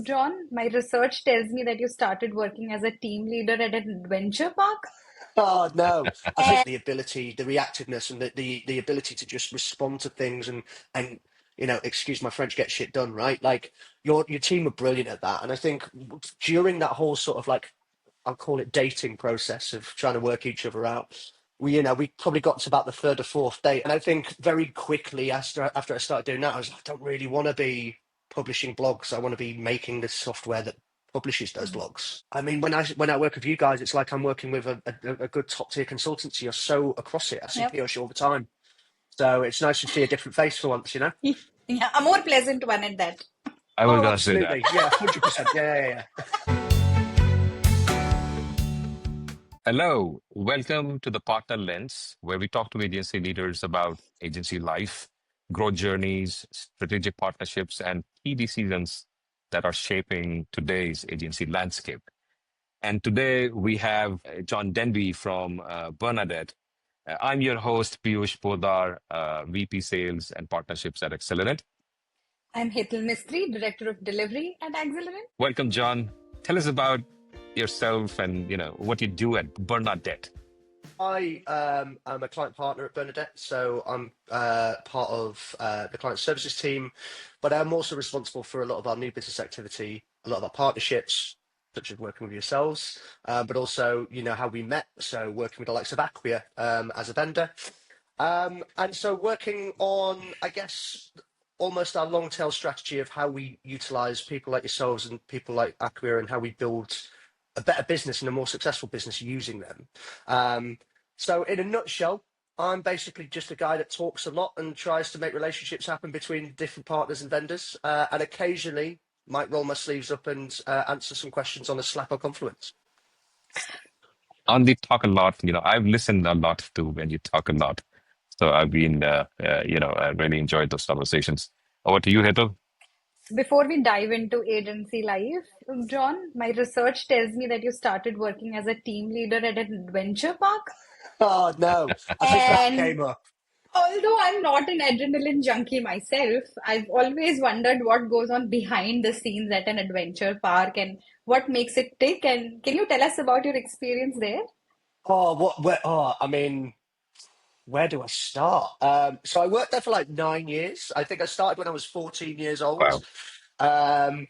John, my research tells me that you started working as a team leader at an adventure park. Oh no, I think And the ability, the reactiveness, and the ability to just respond to things and excuse my French, get shit done, right? Like your team were brilliant at that, and I think during that whole sort of like I'll call it dating process of trying to work each other out. We probably got to about the third or fourth date, and I think very quickly after I started doing that, I was like, I don't really want to be publishing blogs. I want to be making the software that publishes those blogs. I mean, when I work with you guys, it's like I'm working with a good top tier consultancy. You're so across it. I see yep. Piyush all the time, so it's nice to see a different face for once, you know. Yeah, a more pleasant one at that. I was Oh, gonna say that. absolutely, yeah, 100%, yeah. Hello, welcome to the Partner Lens, where we talk to agency leaders about agency life, growth journeys, strategic partnerships, and key decisions that are shaping today's agency landscape. And today we have Jon Denby from Bernadette. I'm your host, Piyush Poddar, VP Sales and Partnerships at Accelerant. I'm Hetal Mistry, Director of Delivery at Axelerant. Welcome, John. Tell us about yourself and what you do at Bernadette. I am a client partner at Bernadette, so I'm part of the client services team, but I'm also responsible for a lot of our new business activity, a lot of our partnerships, such as working with yourselves, but also, how we met, so working with the likes of Acquia as a vendor. And so working on, I guess, almost our long tail strategy of how we utilize people like yourselves and people like Acquia and how we build a better business and a more successful business using them. So in a nutshell, I'm basically just a guy that talks a lot and tries to make relationships happen between different partners and vendors, and occasionally might roll my sleeves up and answer some questions on a Slack or Confluence. On the talk a lot, I've listened a lot to when you talk a lot. So I've been, I really enjoyed those conversations. Over to you, Hetal. Before we dive into agency life, John, my research tells me that you started working as a team leader at an adventure park. Oh no, I think that And came up. although I'm not an adrenaline junkie myself, I've always wondered what goes on behind the scenes at an adventure park and what makes it tick. And can you tell us about your experience there? Oh, what? Where? Oh, I mean, where do I start? So I worked there for like 9 years. I think I started when I was 14 years old, Wow. um,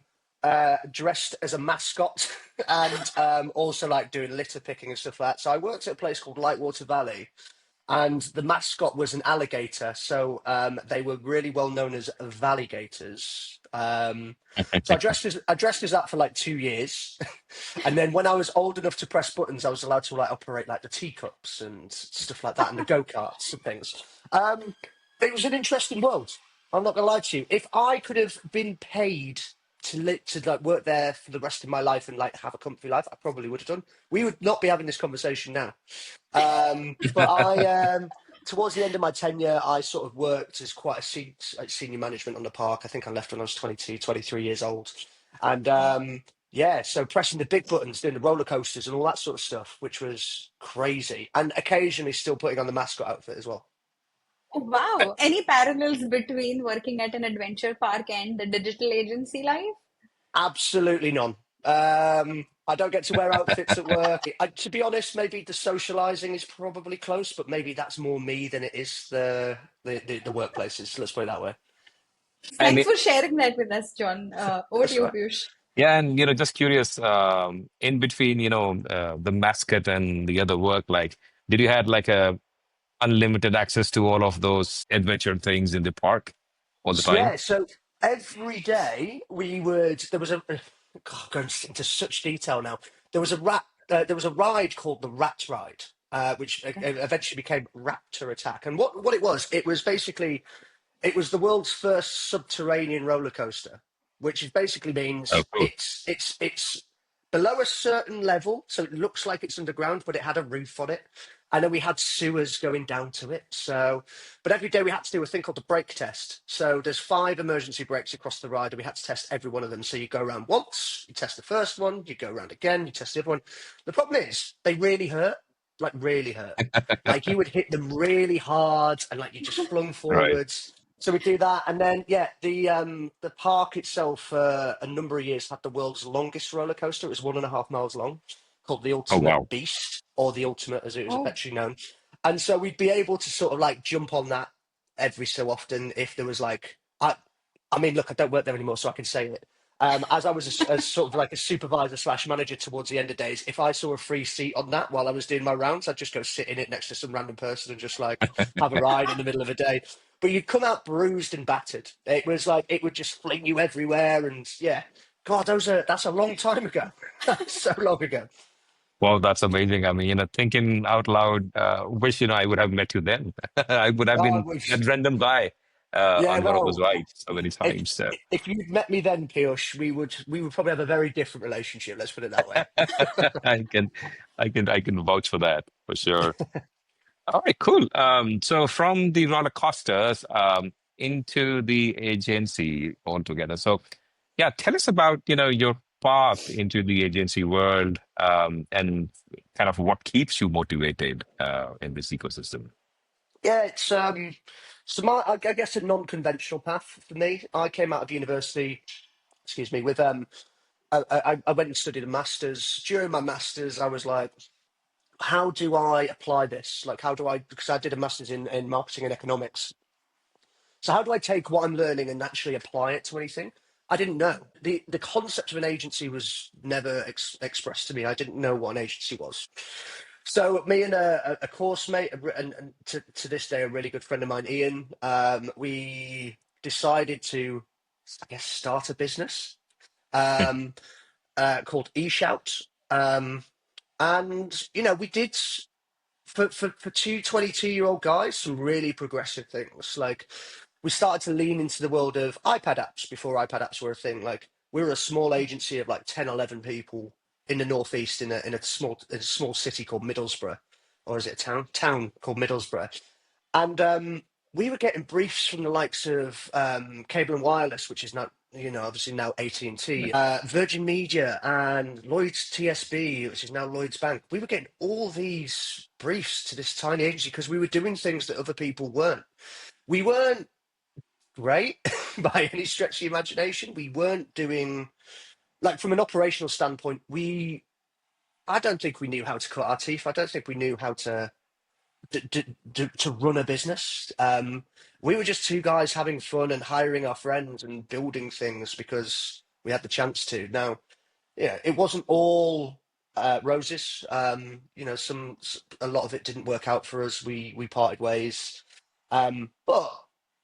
dressed as a mascot and also like doing litter picking and stuff like that. So I worked at a place called Lightwater Valley, and the mascot was an alligator. So they were really well known as Valleygators. So I dressed as that for like 2 years, and then when I was old enough to press buttons, I was allowed to like operate like the teacups and stuff like that, and the go karts and things. Um, it was an interesting world. I'm not gonna lie to you. If I could have been paid to like work there for the rest of my life and like have a comfy life, I probably would have done. We would not be having this conversation now. But towards the end of my tenure, I sort of worked as quite like senior management on the park. I think I left when I was 22, 23 years old. And yeah, so pressing the big buttons, doing the roller coasters and all that sort of stuff, which was crazy. And occasionally still putting on the mascot outfit as well. Oh, wow. Any parallels between working at an adventure park and the digital agency life? Absolutely none. I don't get to wear outfits at work. To be honest, maybe the socializing is probably close, but maybe that's more me than it is the workplaces. Let's put it that way. And Thanks for sharing that with us, John. Over to That's you, right. Piyush. yeah, and just curious, in between, the mascot and the other work, like, did you had like a unlimited access to all of those adventure things in the park all the time? Yeah, so every day we would. There was a. God, going into such detail now. There was a rat. There was a ride called the Rat Ride, which eventually became Raptor Attack. And what it was basically it was the world's first subterranean roller coaster, which is basically Oh, means cool. it's below a certain level, so it looks like it's underground, but it had a roof on it. And then we had sewers going down to it. So, but every day we had to do a thing called the brake test. So there's 5 emergency brakes across the ride, and we had to test every one of them. So you go around once, you test the first one, you go around again, you test the other one. The problem is they really hurt, like really hurt. Like you would hit them really hard, and like you just flung Right. forwards. So we do that, and then yeah, the park itself for a number of years had the world's longest roller coaster. It was 1.5 miles long, called the Oh, Ultimate wow. Beast, or the Ultimate as it was Oh, affectionately known. And so we'd be able to sort of like jump on that every so often if there was like I mean, look, I don't work there anymore, so I can say it. As I was a sort of like a supervisor slash manager towards the end of days, if I saw a free seat on that while I was doing my rounds, I'd just go sit in it next to some random person and just like have a ride in the middle of a day. But you'd come out bruised and battered. It was like it would just fling you everywhere, and yeah, God, that's a long time ago. So long ago. Well, that's amazing. I mean, thinking out loud, wish, I would have met you then. I would have Oh, been that random guy yeah, on one of those well, rides so many if times. So if you'd met me then, Piyush, we would probably have a very different relationship. Let's put it that way. I can, I can vouch for that for sure. All right, cool. So from the roller coasters into the agency altogether. So yeah, tell us about, your path into the agency world, and kind of what keeps you motivated in this ecosystem. Yeah, it's so I guess a non-conventional path for me. I came out of university, excuse me, with I went and studied a master's. During my master's, I was like, how do I apply this? Like, how do I? Because I did a master's in marketing and economics. So how do I take what I'm learning and actually apply it to anything? I didn't know. The concept of an agency was never expressed to me. I didn't know what an agency was. So me and a course mate, and to this day, a really good friend of mine, Ian, we decided to, I guess, start a business called eShout. And, we did for two 22-year-old guys, some really progressive things. Like we started to lean into the world of iPad apps before iPad apps were a thing. Like we were a small agency of like 10, 11 people in the northeast in a small city called Middlesbrough, or is it a town called Middlesbrough. And we were getting briefs from the likes of Cable and Wireless, which is not, obviously now AT&T, Virgin Media, and Lloyd's TSB, which is now Lloyd's Bank. We were getting all these briefs to this tiny agency because we were doing things that other people weren't. We weren't great by any stretch of the imagination. We weren't doing, like, from an operational standpoint, I don't think we knew how to cut our teeth. I don't think we knew how to run a business. We were just two guys having fun and hiring our friends and building things because we had the chance to. Now, yeah, it wasn't all roses. A lot of it didn't work out for us. We parted ways. But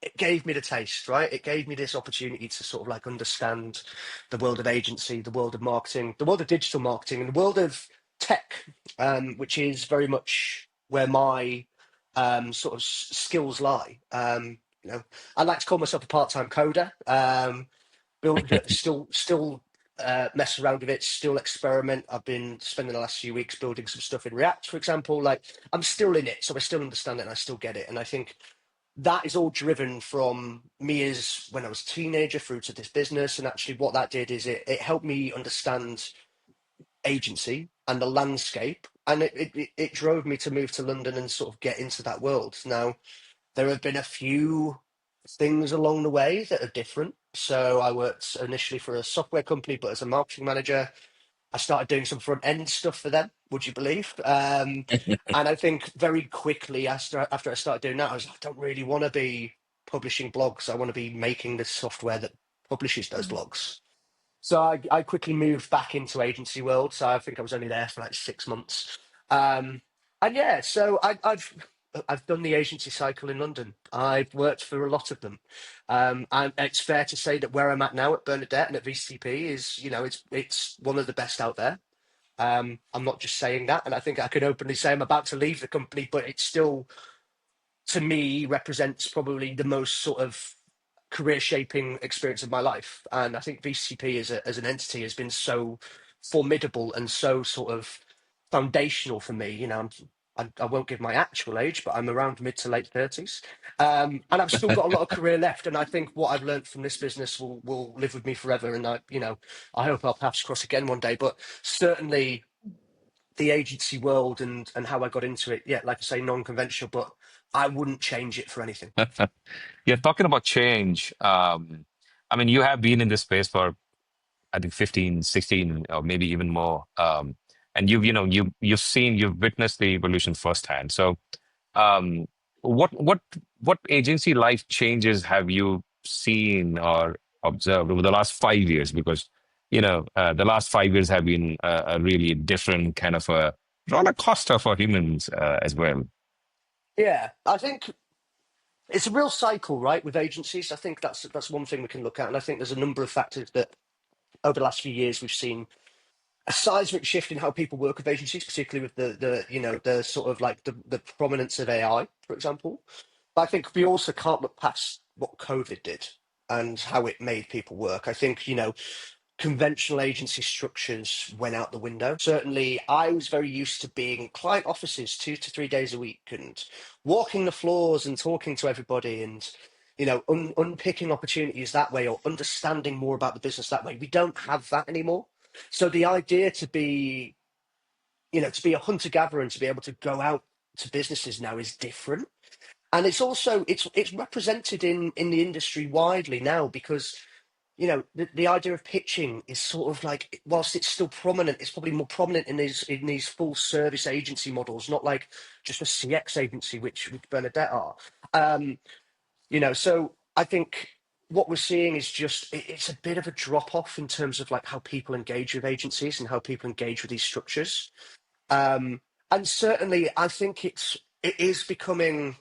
it gave me the taste, right? It gave me this opportunity to sort of like understand the world of agency, the world of marketing, the world of digital marketing, and the world of tech, which is very much where my sort of skills lie. I like to call myself a part-time coder. Still mess around with it, still experiment. I've been spending the last few weeks building some stuff in React, for example. Like I'm still in it, so I still understand it and I still get it. And I think that is all driven from me as when I was a teenager through to this business. And actually, what that did is it helped me understand agency and the landscape, and it drove me to move to London and sort of get into that world. Now, there have been a few things along the way that are different. So I worked initially for a software company, but as a marketing manager, I started doing some front end stuff for them. Would you believe? And I think very quickly after I started doing that, I was like, I don't really want to be publishing blogs. I want to be making the software that publishes those blogs. So I quickly moved back into agency world. So I think I was only there for like 6 months. And yeah, so I've done the agency cycle in London. I've worked for a lot of them. And it's fair to say that where I'm at now at Bernadette and at VCP is, it's one of the best out there. I'm not just saying that, and I think I could openly say I'm about to leave the company, but it still, to me, represents probably the most sort of career shaping experience of my life. And I think VCP as an entity has been so formidable and so sort of foundational for me. I won't give my actual age, but I'm around mid to late 30s. And I've still got a lot of career left. And I think what I've learned from this business will live with me forever. And I hope our paths cross again one day. But certainly the agency world and how I got into it, yeah, like I say, non-conventional, but I wouldn't change it for anything. Yeah, talking about change, I mean, you have been in this space for I think 15, 16, or maybe even more. And you've witnessed the evolution firsthand. So, um, what agency life changes have you seen or observed over the last 5 years? Because, the last 5 years have been a really different kind of a roller coaster for humans as well. Yeah, I think it's a real cycle, right, with agencies. I think that's one thing we can look at, and I think there's a number of factors that over the last few years we've seen a seismic shift in how people work with agencies, particularly with the sort of like the prominence of AI, for example. But I think we also can't look past what COVID did and how it made people work. I think, conventional agency structures went out the window. Certainly, I was very used to being in client offices 2 to 3 days a week and walking the floors and talking to everybody and unpicking opportunities that way or understanding more about the business that way. We don't have that anymore. So the idea to be a hunter gatherer and to be able to go out to businesses now is different. And it's also it's represented in the industry widely now because the idea of pitching is sort of like, whilst it's still prominent, it's probably more prominent in these full service agency models, not like just a CX agency, which Bernadette are. So I think what we're seeing is just it's a bit of a drop off in terms of like how people engage with agencies and how people engage with these structures. Um, and certainly, I think it is becoming.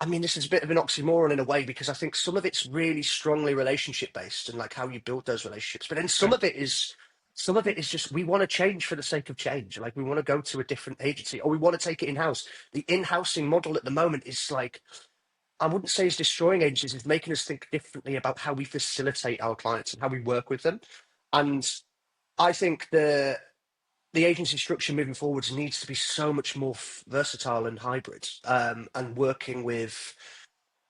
I mean, this is a bit of an oxymoron in a way because I think some of it's really strongly relationship based and like how you build those relationships, but then some of it is just we want to change for the sake of change. Like we want to go to a different agency or we want to take it in house. The in-housing model at the moment is like I wouldn't say it's destroying agencies, it's making us think differently about how we facilitate our clients and how we work with them. And I think the agency structure moving forwards needs to be so much more versatile and hybrid, and working with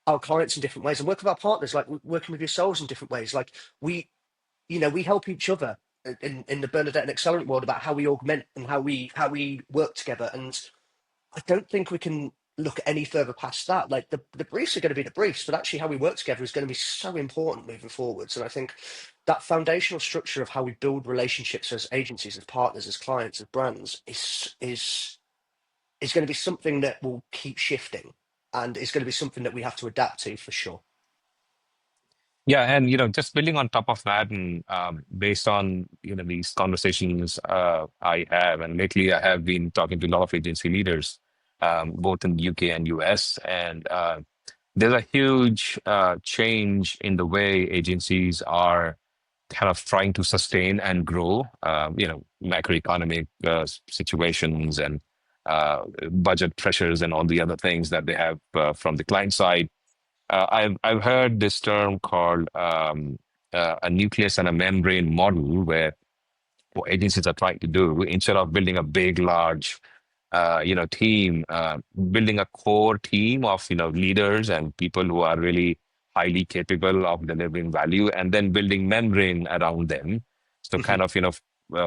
our clients in different ways and work with our partners, like working with yourselves in different ways. Like we help each other in the Bernadette and Accelerant world about how we augment and how we work together. And I don't think we can look any further past that. Like the briefs are going to be the briefs, but actually how we work together is going to be so important moving forwards. And I think that foundational structure of how we build relationships as agencies, as partners, as clients, as brands is going to be something that will keep shifting, and it's going to be something that we have to adapt to for sure. Yeah, and just building on top of that, and based on these conversations I have, and lately I have been talking to a lot of agency leaders, both in the UK and US, and there's a huge change in the way agencies are kind of trying to sustain and grow. Macroeconomic situations and budget pressures and all the other things that they have from the client side. I've heard this term called a nucleus and a membrane model, where what agencies are trying to do, instead of building a big, large, team, building a core team of leaders and people who are really highly capable of delivering value, and then building membrane around them. So Mhm. kind of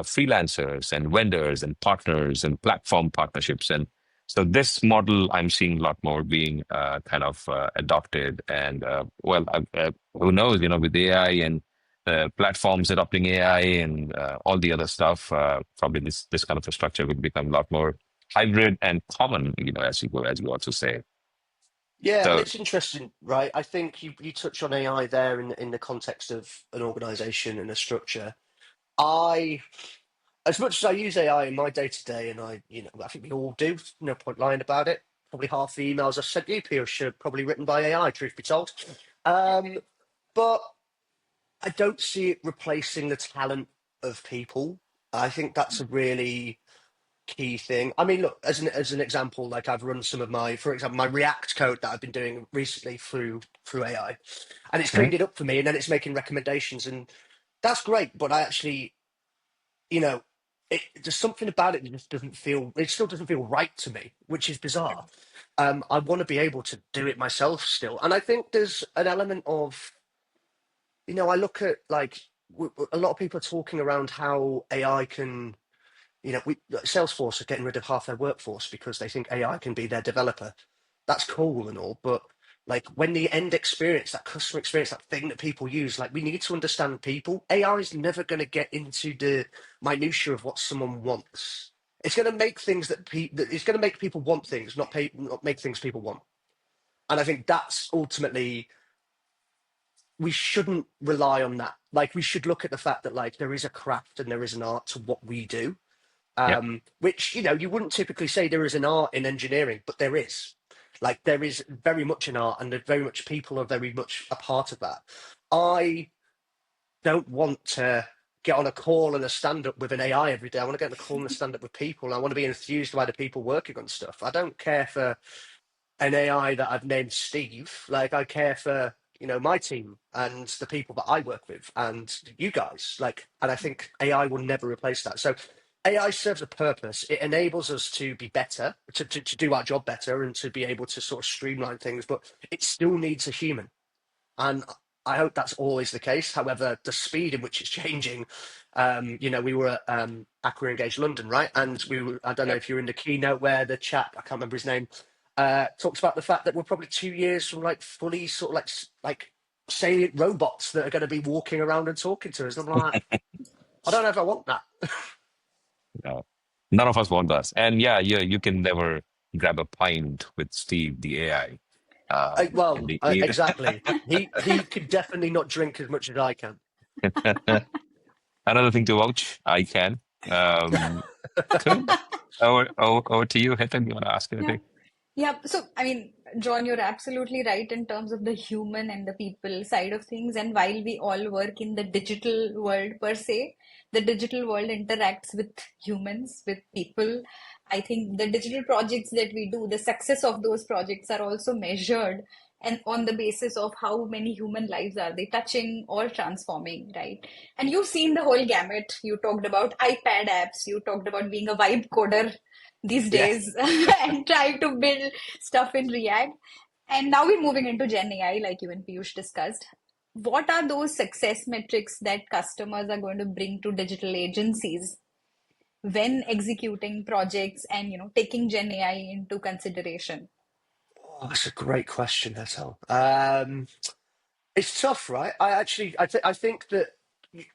freelancers and vendors and partners and platform partnerships. And so this model I'm seeing a lot more being kind of adopted. And who knows, with AI and platforms adopting AI and all the other stuff, probably this kind of a structure will become a lot more hybrid and common, as you also say. Yeah, and So, it's interesting, right? I think you touch on AI there in the context of an organization and a structure. I, as much as I use AI in my day to day, and I think we all do, no point lying about it. Probably half the emails I've sent you, Piyush, are probably written by AI, truth be told. Um, but I don't see it replacing the talent of people. I think that's a really key thing. I mean, look, as an example, like I've run some of for example, my React code that I've been doing recently through AI, and it's mhm. cleaned it up for me, and then it's making recommendations, and that's great. But I actually, you know, there's something about it that just doesn't feel. It still doesn't feel right to me, which is bizarre. I want to be able to do it myself still, and I think there's an element of, I look at like a lot of people are talking around how AI can. Salesforce are getting rid of half their workforce because they think AI can be their developer. that's cool and all, but like when the end experience, that customer experience, that thing that people use, like we need to understand people. AI is never going to get into the minutiae of what someone wants. It's going to make things it's going to make people want things, not make things people want. And I think that's ultimately, we shouldn't rely on that. Like we should look at the fact that like there is a craft and there is an art to what we do. Yeah. Which, you wouldn't typically say there is an art in engineering, but there is. Like there is very much an art, and very much people are very much a part of that. I don't want to get on a call and a stand up with an AI every day. I want to get on a call and a stand up with people. And I want to be enthused by the people working on stuff. I don't care for an AI that I've named Steve. Like I care for, my team and the people that I work with and you guys. Like, and I think AI will never replace that. So AI serves a purpose. It enables us to be better, to do our job better and to be able to sort of streamline things, but it still needs a human. And I hope that's always the case. However, the speed in which it's changing, we were at Aqua Engage London, right? And I don't know Yep. if you're in the keynote where the chap, I can't remember his name, talks about the fact that we're probably 2 years from like fully sort of like salient robots that are going to be walking around and talking to us. And I'm like, I don't know if I want that. No. None of us want us. And yeah, you can never grab a pint with Steve, the AI. And Exactly. He could definitely not drink as much as I can. another thing to vouch, I can. Um, cool. Over to you, Hetan. You want to ask Yeah. anything? Yeah, so I mean, John, you're absolutely right in terms of the human and the people side of things. And while we all work in the digital world per se, the digital world interacts with humans, with people. I think the digital projects that we do, the success of those projects are also measured and on the basis of how many human lives are they touching or transforming, right? And you've seen the whole gamut. You talked about iPad apps, you talked about being a vibe coder these Yeah. days and trying to build stuff in React. And now we're moving into Gen AI, like you and Piyush discussed. What are those success metrics that customers are going to bring to digital agencies when executing projects and taking Gen AI into consideration? Oh, that's a great question, Hetal. It's tough, right? I think that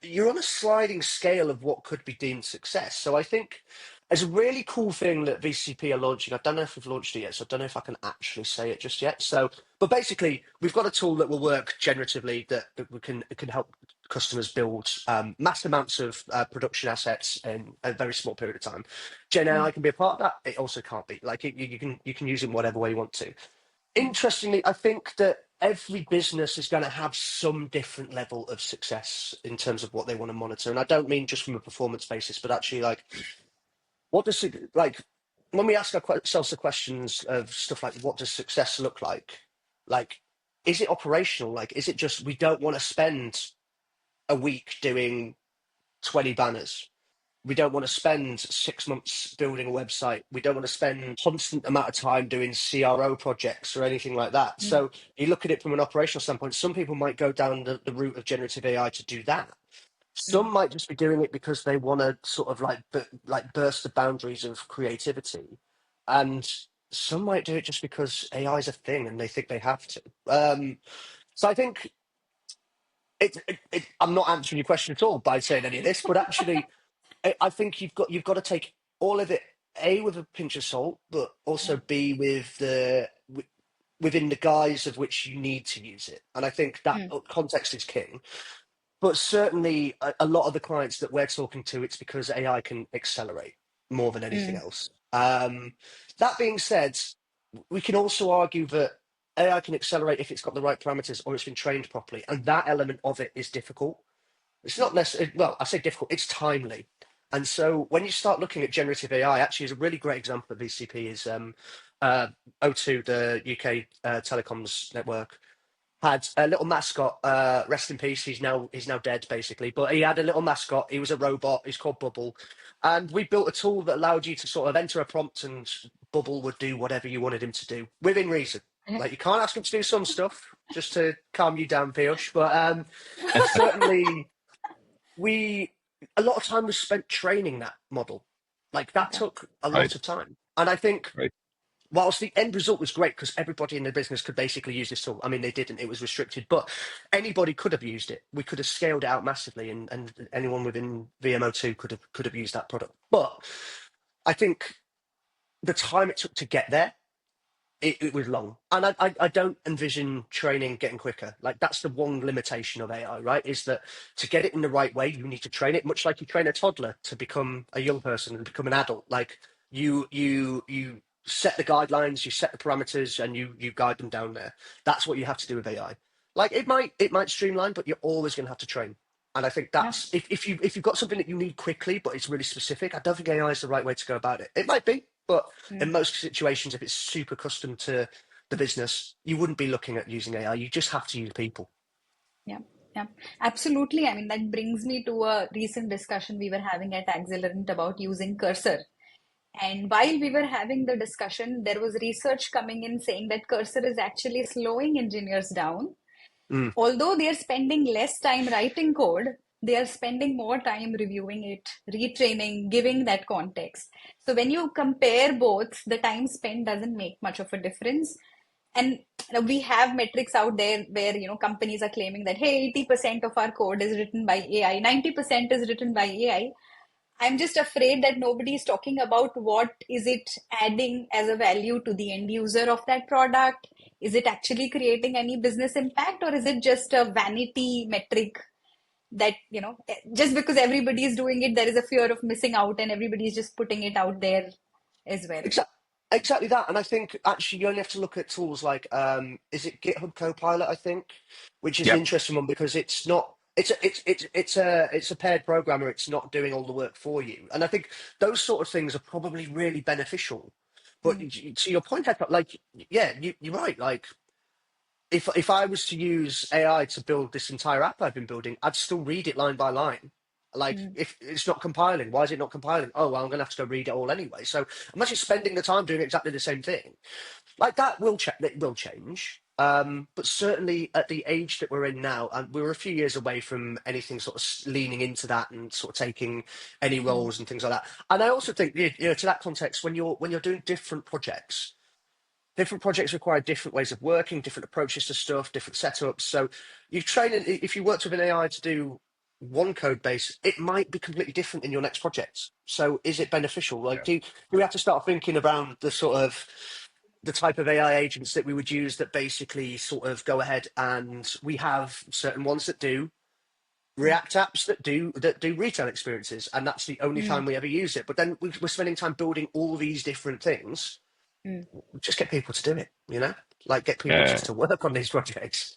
you're on a sliding scale of what could be deemed success. So I think it's a really cool thing that VCP are launching. I don't know if we've launched it yet, so I don't know if I can actually say it just yet. So, but basically, we've got a tool that will work generatively that it can help customers build mass amounts of production assets in a very small period of time. Gen AI can be a part of that. It also can't be. Like you can use it in whatever way you want to. Interestingly, I think that every business is going to have some different level of success in terms of what they want to monitor. And I don't mean just from a performance basis, but actually like what does it like when we ask ourselves the questions of stuff like what does success look like? Like, is it operational? Like, is it just we don't want to spend a week doing 20 banners? We don't want to spend 6 months building a website. We don't want to spend constant amount of time doing CRO projects or anything like that. Mm, So you look at it from an operational standpoint, some people might go down the route of generative AI to do that. mm, Some might just be doing it because they want to sort of like burst the boundaries of creativity. And some might do it just because AI is a thing and they think they have to. So I think I'm not answering your question at all by saying any of this, but actually I think you've got to take all of it A with a pinch of salt, but yeah. also B within the guise of which you need to use it. And I think that Mm, context is king. But certainly, a lot of the clients that we're talking to, it's because AI can accelerate more than anything mm, else. That being said, we can also argue that AI can accelerate if it's got the right parameters or it's been trained properly, and that element of it is difficult. It's not necessarily, well, I say difficult, it's timely. And so when you start looking at generative AI, actually is a really great example of VCP is O2, the UK telecoms network, had a little mascot, rest in peace, he's now dead basically, but he had a little mascot, he was a robot, he's called Bubble. And we built a tool that allowed you to sort of enter a prompt and Bubble would do whatever you wanted him to do, within reason. yeah. Like you can't ask him to do some stuff just to calm you down, Piyush, but certainly we a lot of time was spent training that model. Like that Okay. took a Right. lot of time. And I think Right. whilst the end result was great because everybody in the business could basically use this tool. I mean, they didn't; it was restricted, but anybody could have used it. We could have scaled it out massively, and anyone within VMO2 could have used that product. But I think the time it took to get there, it was long, and I don't envision training getting quicker. Like that's the one limitation of AI, right? Is that to get it in the right way, you need to train it, much like you train a toddler to become a young person and become an adult. Like you set the guidelines, you set the parameters, and you guide them down there. That's what you have to do with AI. Like it might streamline, but you're always going to have to train. And I think Yeah. that's if you've got something that you need quickly, but it's really specific. I don't think AI is the right way to go about it. It might be, but in Mm. most situations, if it's super custom to the business, you wouldn't be looking at using AI. You just have to use people. Yeah, yeah, absolutely. I mean, that brings me to a recent discussion we were having at Axelerant about using cursor. And while we were having the discussion, there was research coming in saying that cursor is actually slowing engineers down. Mm, Although they are spending less time writing code, they are spending more time reviewing it, retraining, giving that context. So when you compare both, the time spent doesn't make much of a difference. And we have metrics out there where companies are claiming that hey, 80% of our code is written by AI, 90% is written by AI. I'm just afraid that nobody is talking about what is it adding as a value to the end user of that product. Is it actually creating any business impact, or is it just a vanity metric that, just because everybody is doing it, there is a fear of missing out and everybody is just putting it out there as well. exactly. Exactly that, and I think actually you only have to look at tools like is it GitHub Copilot? I think, which is an Yep. interesting one because it's not it's a paired programmer. It's not doing all the work for you, and I think those sort of things are probably really beneficial. But Mm, to your point, Heather, like yeah, you're right. Like if I was to use AI to build this entire app I've been building, I'd still read it line by line. Like mm, if it's not compiling, why is it not compiling? Oh well, I'm gonna have to go read it all anyway. So I'm actually spending the time doing exactly the same thing. Like that will check that will change. But certainly at the age that we're in now, and we're a few years away from anything sort of leaning into that and sort of taking any mm, roles and things like that. And I also think, to that context, when you're doing different projects require different ways of working, different approaches to stuff, different setups. So you train it, if you worked with an AI to do one code base, it might be completely different in your next project. So is it beneficial? Like, Yeah. do we have to start thinking around the sort of the type of AI agents that we would use that basically sort of go ahead and we have certain ones that do mm, React apps that do retail experiences, and that's the only mm, time we ever use it. But then we're spending time building all these different things. mm. Just get people to do it, like get people Yeah. to work on these projects.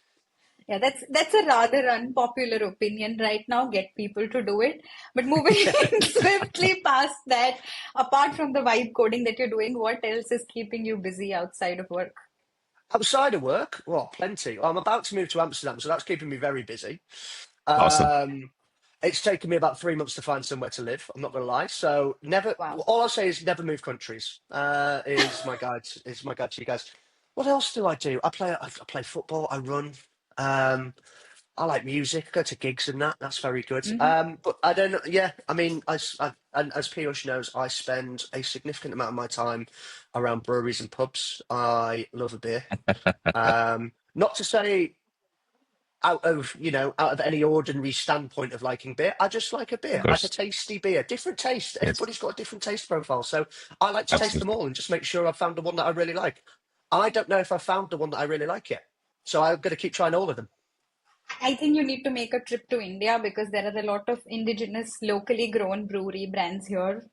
Yeah, that's a rather unpopular opinion right now. Get people to do it. But moving swiftly past that, apart from the vibe coding that you're doing, what else is keeping you busy outside of work? Outside of work, well, plenty. I'm about to move to Amsterdam, so that's keeping me very busy. Awesome. Um, it's taken me about 3 months to find somewhere to live. I'm not going to lie. So never. Wow. All I'll say is never move countries. Is my guide to you guys. What else do I do? I play football. I run. Um, I like music. I go to gigs and that. That's very good. Hmm. But I don't know. Yeah, I mean, and as Piyush knows, I spend a significant amount of my time around breweries and pubs. I love a beer. Not to say out of any ordinary standpoint of liking beer. I just like a Of beer. I like a course. tasty beer. Different taste. Yes. Everybody's got a different taste profile. So I like to taste them Absolutely. all and just make sure I've found the one that I really like. I don't know if I've found the one that I really like yet. So I'm going to keep trying all of them. I think you need to make a trip to India because there are a lot of indigenous, locally grown brewery brands here.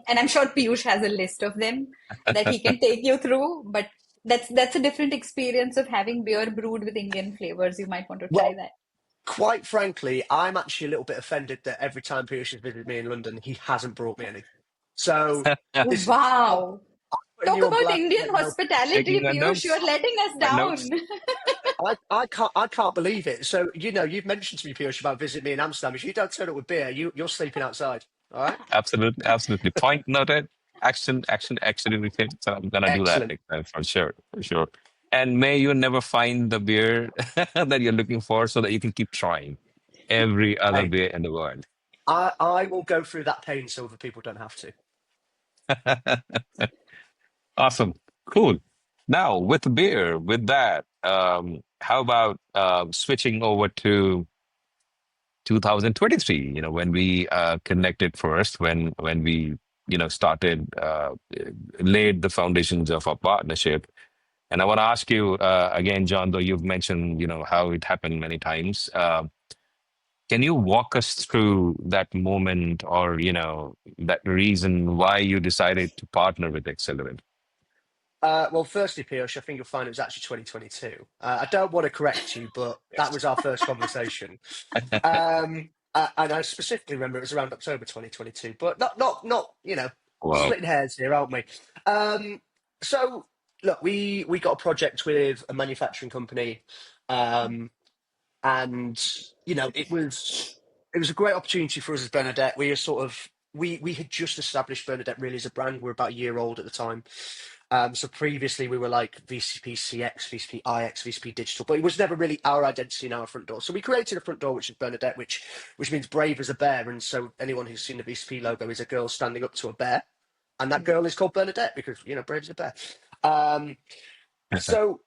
And I'm sure Piyush has a list of them that he can take you through. But that's a different experience of having beer brewed with Indian flavors. You might want to try Well, that. quite frankly, I'm actually a little bit offended that every time Piyush has visited me in London, he hasn't brought me any. So this, I'm Wow. putting Talk you on about blast Indian right now. hospitality, Taking my Piyush. You're notes. letting us My down. notes. I can't believe it. So you've mentioned to me, Piyush, about visiting me in Amsterdam. If you don't turn up with beer, you're sleeping outside. All right. Absolutely. Absolutely. Point noted. Action, action, action, everything. So I'm gonna do that Excellent. next time for sure. For sure. And may you never find the beer that you're looking for so that you can keep trying every other Hey, beer in the world. I will go through that pain so other people don't have to. Awesome. Cool. Now, with beer, with that, how about switching over to 2023, when we connected first, when we, started, laid the foundations of our partnership. And I want to ask you again, John, though you've mentioned, how it happened many times. Can you walk us through that moment or, that reason why you decided to partner with Accelerant? Well, firstly, Piyush, I think you'll find it was actually 2022. I don't want to correct you, but that was our first conversation. And I specifically remember it was around October 2022, but not, Wow. splitting hairs here, aren't we? Um, so look, we got a project with a manufacturing company, um, and it was a great opportunity for us as Bernadette. We are sort of we had just established Bernadette really as a brand. We're about a year old at the time. So previously we were like VCP CX, VCP IX, VCP Digital, but it was never really our identity in our front door. So we created a front door, which is Bernadette, which means brave as a bear. And so anyone who's seen the VCP logo is a girl standing up to a bear, and that girl is called Bernadette because brave as a bear. Um, so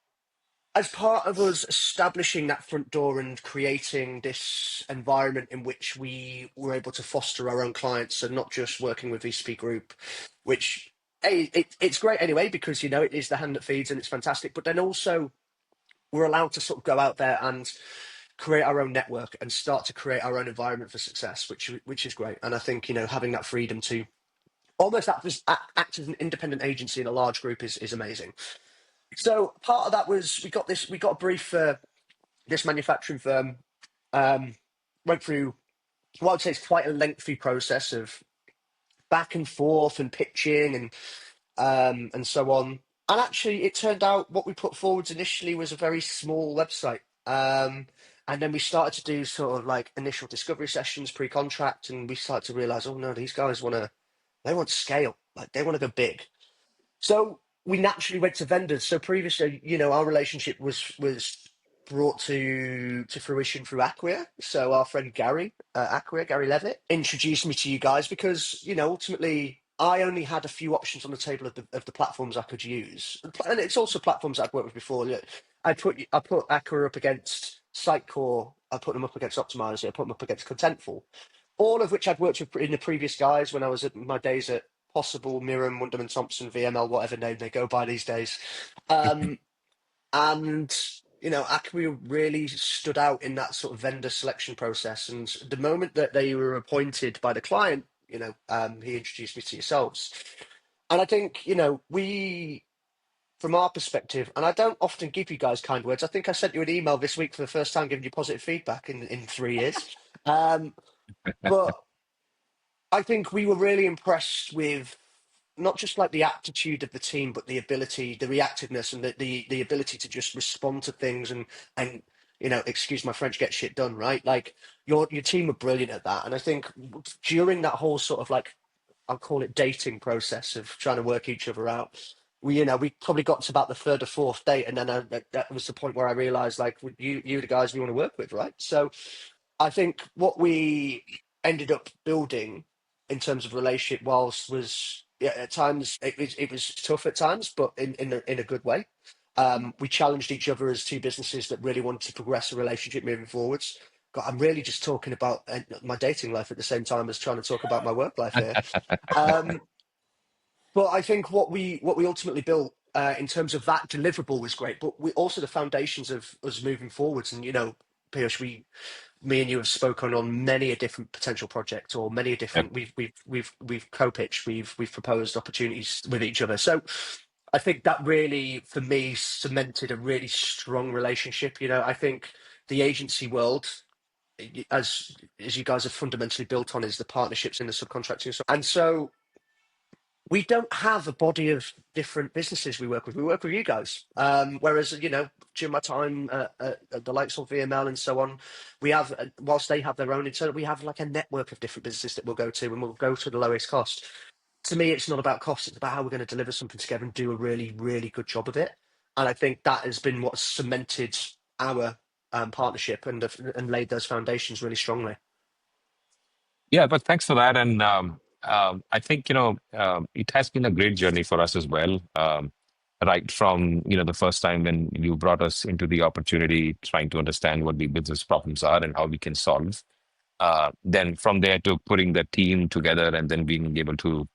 as part of us establishing that front door and creating this environment in which we were able to foster our own clients and not just working with VCP Group, which it's great anyway because it is the hand that feeds and it's fantastic. But then also we're allowed to sort of go out there and create our own network and start to create our own environment for success, which is great. And I think having that freedom to almost act as an independent agency in a large group is amazing. So part of that was we got a brief for this manufacturing firm. Went through what I'd say is quite a lengthy process of back and forth and pitching and so on. And actually, it turned out what we put forwards initially was a very small website. And then we started to do sort of like initial discovery sessions pre-contract, and we started to realize, oh no, these guys they want scale, like they want to go big. So we naturally went to vendors. So previously, our relationship was brought to fruition through Acquia. So our friend Gary Levitt, introduced me to you guys because ultimately I only had a few options on the table of the platforms I could use, and it's also platforms I've worked with before. I put Acquia up against Sitecore. I put them up against Optimizer. I put them up against Contentful, all of which I'd worked with in the previous guys when I was at my days at Possible, Miram, Wunderman Thompson, VML, whatever name they go by these days. Um, and Acme really stood out in that sort of vendor selection process. And the moment that they were appointed by the client, he introduced me to yourselves. And I think, we, from our perspective, and I don't often give you guys kind words. I think I sent you an email this week for the first time giving you positive feedback in 3 years. But I think we were really impressed with not just like the aptitude of the team, but the ability, the reactiveness, and the ability to just respond to things and excuse my French, get shit done. Right, like your team were brilliant at that, and I think during that whole sort of like I'll call it dating process of trying to work each other out. We probably got to about the third or fourth date, and then that was the point where I realised, like, you the guys we want to work with, right? So I think what we ended up building in terms of relationship, whilst was at times it was tough at times, but in a good way. We challenged each other as two businesses that really wanted to progress a relationship moving forwards. God, I'm really just talking about my dating life at the same time as trying to talk about my work life here. Um, but I think what we ultimately built in terms of that deliverable was great, but we also the foundations of us moving forwards. And Piyush, me and you have spoken on many a different potential project or many a Yep. different we've co-pitched, we've proposed opportunities with each other. So I think that really for me cemented a really strong relationship. I think the agency world, as you guys have fundamentally built on, is the partnerships in the subcontracting. And so we don't have a body of different businesses we work with. We work with you guys. Whereas, during my time at the likes of VML and so on, we have, whilst they have their own internal, we have like a network of different businesses that we'll go to and we'll go to the lowest cost. To me, it's not about cost. It's about how we're going to deliver something together and do a really, really good job of it. And I think that has been what's cemented our partnership and laid those foundations really strongly. Yeah, but thanks for that. And I think, it has been a great journey for us as well. Right from, the first time when you brought us into the opportunity, trying to understand what the business problems are and how we can solve. Then from there to putting the team together and then being able to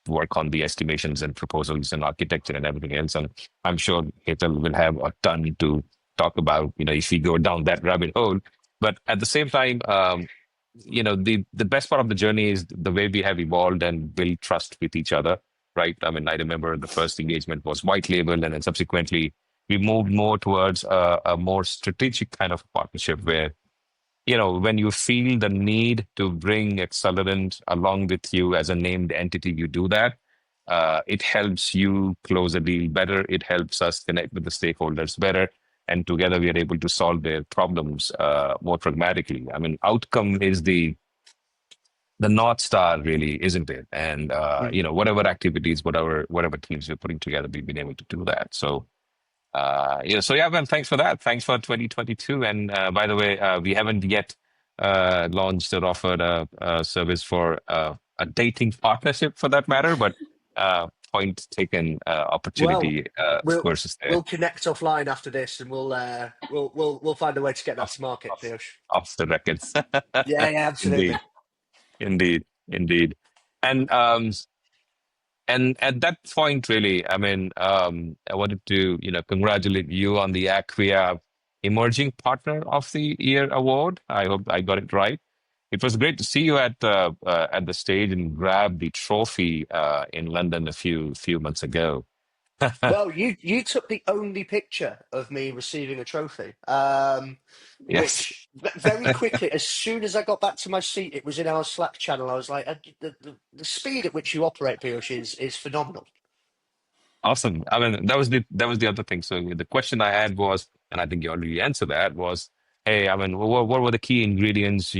work on the estimations and proposals and architecture and everything else. And I'm sure Hetal will have a ton to talk about, if we go down that rabbit hole. But at the same time, the best part of the journey is the way we have evolved and built trust with each other, right? I mean, I remember the first engagement was white label, and then subsequently we moved more towards a more strategic kind of partnership where when you feel the need to bring Accelerant along with you as a named entity, you do that. It helps you close a deal better. It helps us connect with the stakeholders better. And together we are able to solve their problems more pragmatically. I mean, outcome is the North Star, really, isn't it? And Mm. whatever activities, whatever teams we're putting together, we've been able to do that. So so yeah, man, thanks for that. Thanks for 2022. And by the way, we haven't yet launched or offered a service for a dating partnership for that matter, but point taken, Well, opportunity, of we'll course, is there. we'll connect offline after this, and we'll find a way to get that Off, to market, off, Piyush. off the records. Yeah, yeah, Indeed, absolutely. indeed, indeed. And and at that point, really, I mean, I wanted to, congratulate you on the Acquia Emerging Partner of the Year award. I hope I got it right. It was great to see you at the stage and grab the trophy in London a few months ago. Well, you took the only picture of me receiving a trophy, Yes. which very quickly, as soon as I got back to my seat, it was in our Slack channel. I was like, the speed at which you operate, Piyush, is phenomenal. Awesome. I mean, that was the other thing. So the question I had was, and I think you already answered that, was, hey, I mean, what were the key ingredients,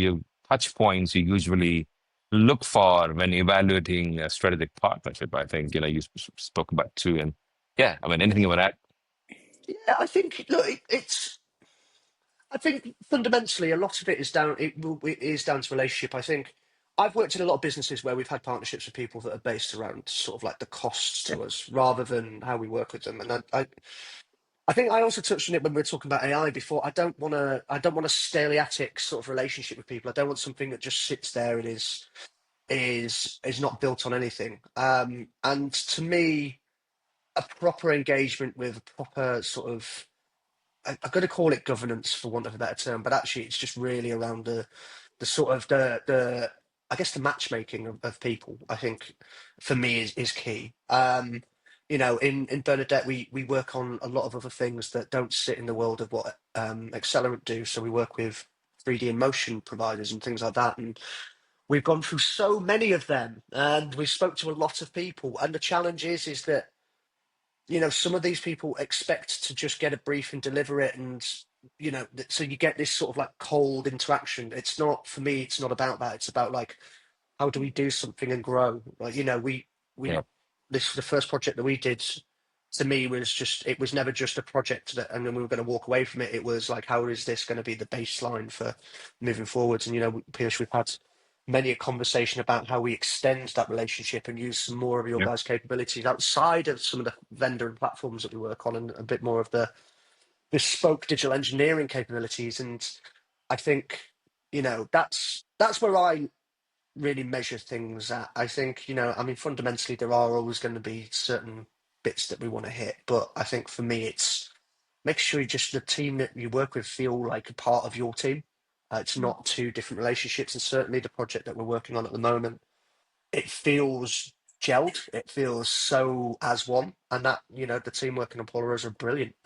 touch points you usually look for when evaluating a strategic partnership? I think you spoke about too, and yeah, I mean, anything about that? Yeah, I think look, I think fundamentally a lot of it is it is down to relationship. I think I've worked in a lot of businesses where we've had partnerships with people that are based around sort of like the costs Yeah. to us rather than how we work with them. And I think I also touched on it when we were talking about AI before. I don't want a staliatic sort of relationship with people. I don't want something that just sits there and is not built on anything. And to me, a proper engagement with a proper sort of I'm going to call it governance for want of a better term, but actually it's just really around the sort of the I guess the matchmaking of people. I think for me is key. In Bernadette we work on a lot of other things that don't sit in the world of what Accelerant do. So we work with 3D and motion providers and things like that, and we've gone through so many of them, and we spoke to a lot of people. And the challenge is that some of these people expect to just get a brief and deliver it, and so you get this sort of like cold interaction. It's not, for me, it's not about that. It's about like, how do we do something and grow? Like, we Yeah. this the first project that we did, to me, was just, it was never just a project that and then we were going to walk away from it. It was like, how is this going to be the baseline for moving forwards? And Piyush, we've had many a conversation about how we extend that relationship and use some more of your Yeah. guys' capabilities outside of some of the vendor and platforms that we work on, and a bit more of the bespoke digital engineering capabilities. And I think that's where I really measure things at. I think, I mean, fundamentally, there are always going to be certain bits that we want to hit, but I think for me, it's make sure you just the team that you work with feel like a part of your team. It's not two different relationships, and certainly the project that we're working on at the moment, it feels gelled. It feels so as one, and that the team working on Polaroids are brilliant.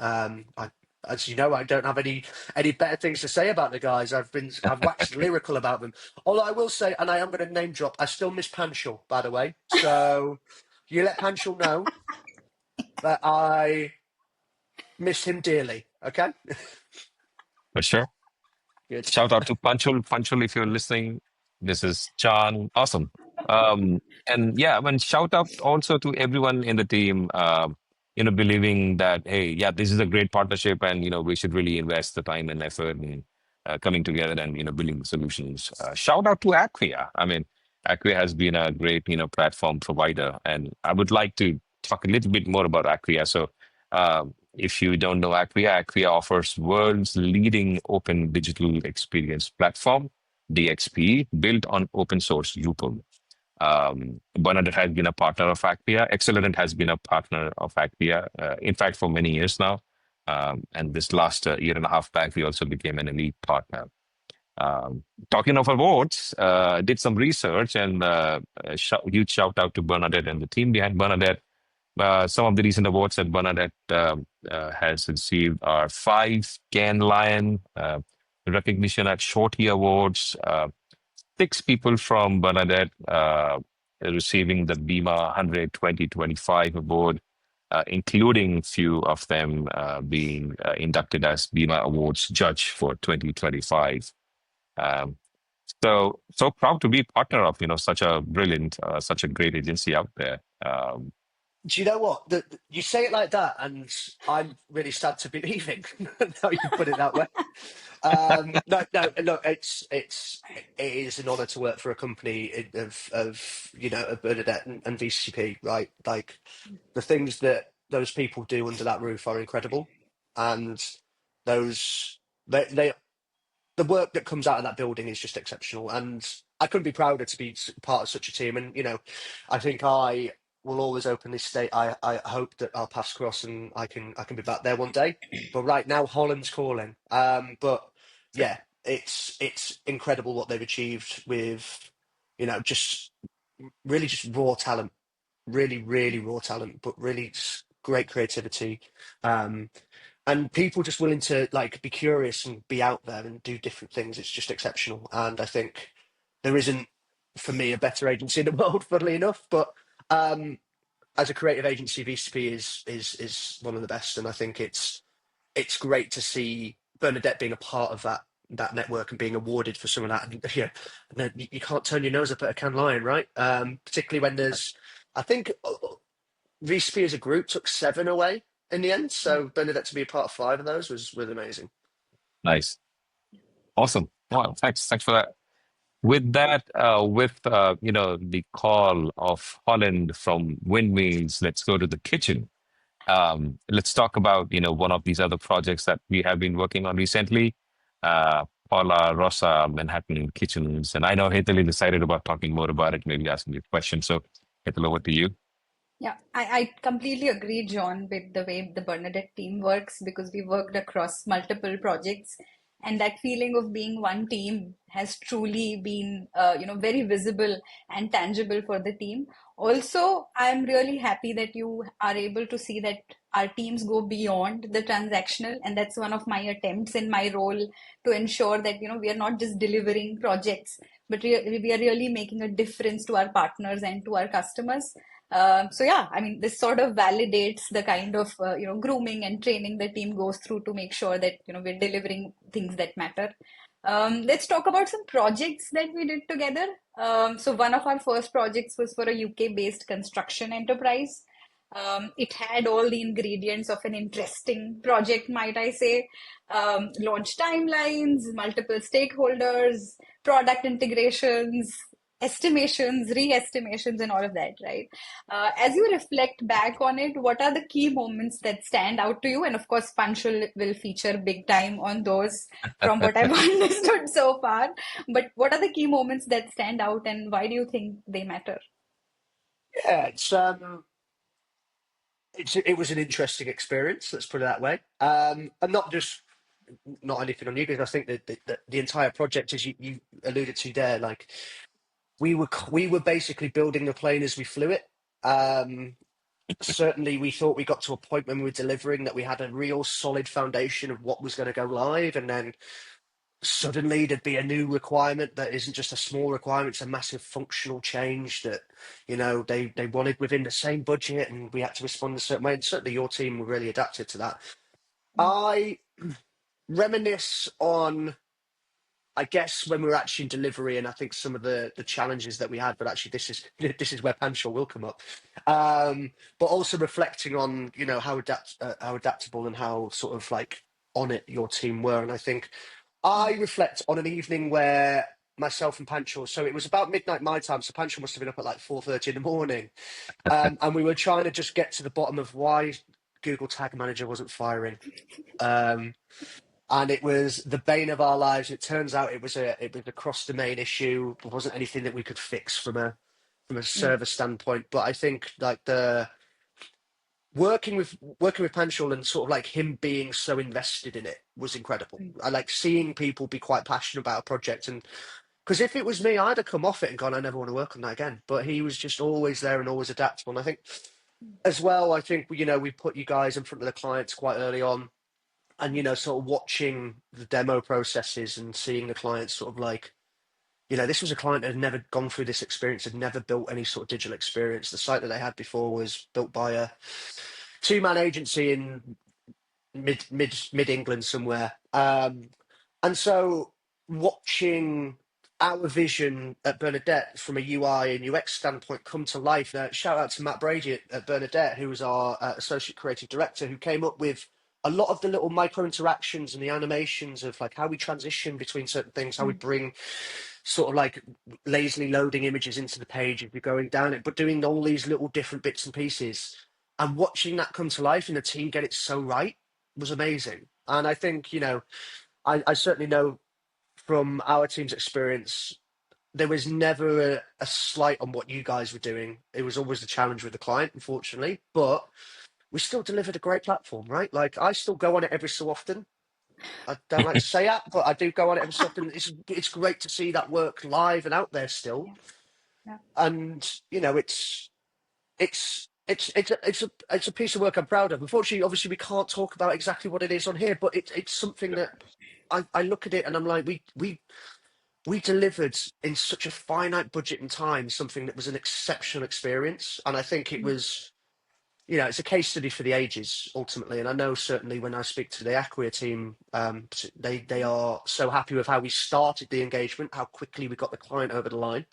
As you know, I don't have any better things to say about the guys. I've waxed lyrical about them. Although I will say, and I am going to name drop, I still miss Panchal, by the way. So you let Panchal know that I miss him dearly. Okay, For sure. good. Shout out to Panchul. Panchul, if you're listening, this is John. Awesome. And yeah, I mean, shout out also to everyone in the team, believing that, hey, yeah, this is a great partnership and, we should really invest the time and effort in coming together and, building the solutions. Shout out to Acquia. I mean, Acquia has been a great, platform provider, and I would like to talk a little bit more about Acquia. So, if you don't know Acquia, Acquia offers world's leading open digital experience platform, DXP, built on open source Drupal. Bernadette has been a partner of Acquia. Accelerant has been a partner of Acquia, in fact, for many years now. And this last year and a half back, we also became an elite partner. Um, Talking of awards, did some research and huge shout out to Bernadette and the team behind Bernadette. Some of the recent awards that Bernadette has received are five Cannes Lion recognition at Shorty Awards, six people from Bernadette receiving the BIMA 100 2025 award, including few of them being inducted as BIMA Awards judge for 2025. Um, so proud to be partner of such a brilliant, such a great agency out there. Do you know what? You say it like that, and I'm really sad to believe it. Now you put it that way. No, no. Look, it is an honour to work for a company of Bernadette and VCP, right? Like the things that those people do under that roof are incredible, and those they the work that comes out of that building is just exceptional, and I couldn't be prouder to be part of such a team. And I think I will always openly state I hope that our paths cross and I can be back there one day. But right now, Holland's calling. But yeah, it's incredible what they've achieved with just really just raw talent, really really raw talent, but really great creativity. Um, and people just willing to like be curious and be out there and do different things. It's just exceptional, and I think there isn't for me a better agency in the world, funnily enough. But um, as a creative agency, VCP is one of the best, and I think it's great to see Bernadette being a part of that network and being awarded for some of that. And, you can't turn your nose up at a Cannes Lion, right? Particularly when there's, I think VCP as a group took seven away in the end. So Bernadette to be a part of five of those was really amazing. Nice, awesome. Wow, thanks for that. With that, the call of Holland from windmills, let's go to the kitchen. Let's talk about one of these other projects that we have been working on recently, Paula Rosa Manhattan Kitchens, and I know Hetal is excited about talking more about it, maybe asking you a question. So, Hetal, over to you. Yeah, I completely agree, John, with the way the Bernadette team works because we worked across multiple projects, and that feeling of being one team has truly been, very visible and tangible for the team. Also, I'm really happy that you are able to see that our teams go beyond the transactional, and that's one of my attempts in my role to ensure that we are not just delivering projects, but we are really making a difference to our partners and to our customers. So yeah, I mean, this sort of validates the kind of grooming and training the team goes through to make sure that we're delivering things that matter. Let's talk about some projects that we did together. So one of our first projects was for a UK-based construction enterprise. It had all the ingredients of an interesting project, might I say. Launch timelines, multiple stakeholders, product integrations, estimations, re-estimations, and all of that, right? As you reflect back on it, what are the key moments that stand out to you? And of course, Punch will feature big time on those from what I've understood so far. But what are the key moments that stand out and why do you think they matter? Yeah, it was an interesting experience. Let's put it that way. And not anything on you because I think that the entire project, as you alluded to there, like we were basically building the plane as we flew it. Um, Certainly, we thought we got to a point when we were delivering that we had a real solid foundation of what was going to go live, and then suddenly there'd be a new requirement that isn't just a small requirement; it's a massive functional change that they wanted within the same budget, and we had to respond in a certain way. And certainly, your team were really adapted to that. I reminisce on, I guess, when we were actually in delivery, and I think some of the challenges that we had. But actually, this is where Pancho will come up. But also reflecting on how adaptable and how sort of like on it your team were. And I think I reflect on an evening where myself and Panchal. So it was about midnight my time. So Panchal must have been up at like 4:30 in the morning. And we were trying to just get to the bottom of why Google Tag Manager wasn't firing. Um, and it was the bane of our lives. It turns out it was a cross-domain issue. It wasn't anything that we could fix from a Mm, server standpoint. But I think like the working with Panchal and sort of like him being so invested in it was incredible. mm, I like seeing people be quite passionate about a project, and because if it was me, I'd have come off it and gone, I never want to work on that again. But he was just always there and always adaptable. And I think as well, I think we put you guys in front of the clients quite early on, and sort of watching the demo processes and seeing the clients sort of like. This was a client that had never gone through this experience, had never built any sort of digital experience. The site that they had before was built by a two-man agency in mid England somewhere. And so watching our vision at Bernadette from a UI and UX standpoint come to life. Shout out to Matt Brady at Bernadette, who was our associate creative director, who came up with a lot of the little micro interactions and the animations of like how we transition between certain things, how we mm, bring sort of like lazily loading images into the page if you're going down it, but doing all these little different bits and pieces and watching that come to life and the team get it so right was amazing. And I think, I certainly know from our team's experience, there was never a slight on what you guys were doing. It was always the challenge with the client, unfortunately, but we still delivered a great platform, right? Like I still go on it every so often. I don't like to say that, but I do go on it every so often. It's great to see that work live and out there still. yeah, yeah, And it's a piece of work I'm proud of. Unfortunately, obviously, we can't talk about exactly what it is on here, but it's something that I look at it and I'm like, we delivered in such a finite budget and time something that was an exceptional experience, and I think it mm, was. It's a case study for the ages ultimately, and I know certainly when I speak to the Acquia team, they are so happy with how we started the engagement, how quickly we got the client over the line,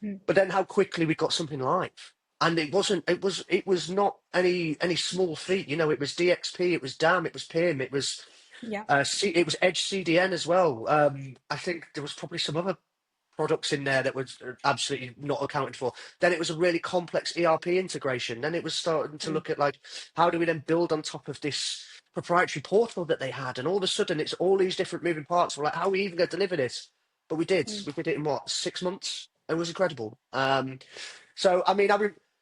mm, but then how quickly we got something live. And it was not any small feat. It was DXP, it was DAM, it was PIM, it was yeah, it was Edge CDN as well. I think there was probably some other products in there that was absolutely not accounted for. Then it was a really complex ERP integration. Then it was starting to mm, look at like how do we then build on top of this proprietary portal that they had, and all of a sudden it's all these different moving parts. We're like, how are we even going to deliver this? But we did. mm, We did it in what, 6 months? It was incredible. So I mean,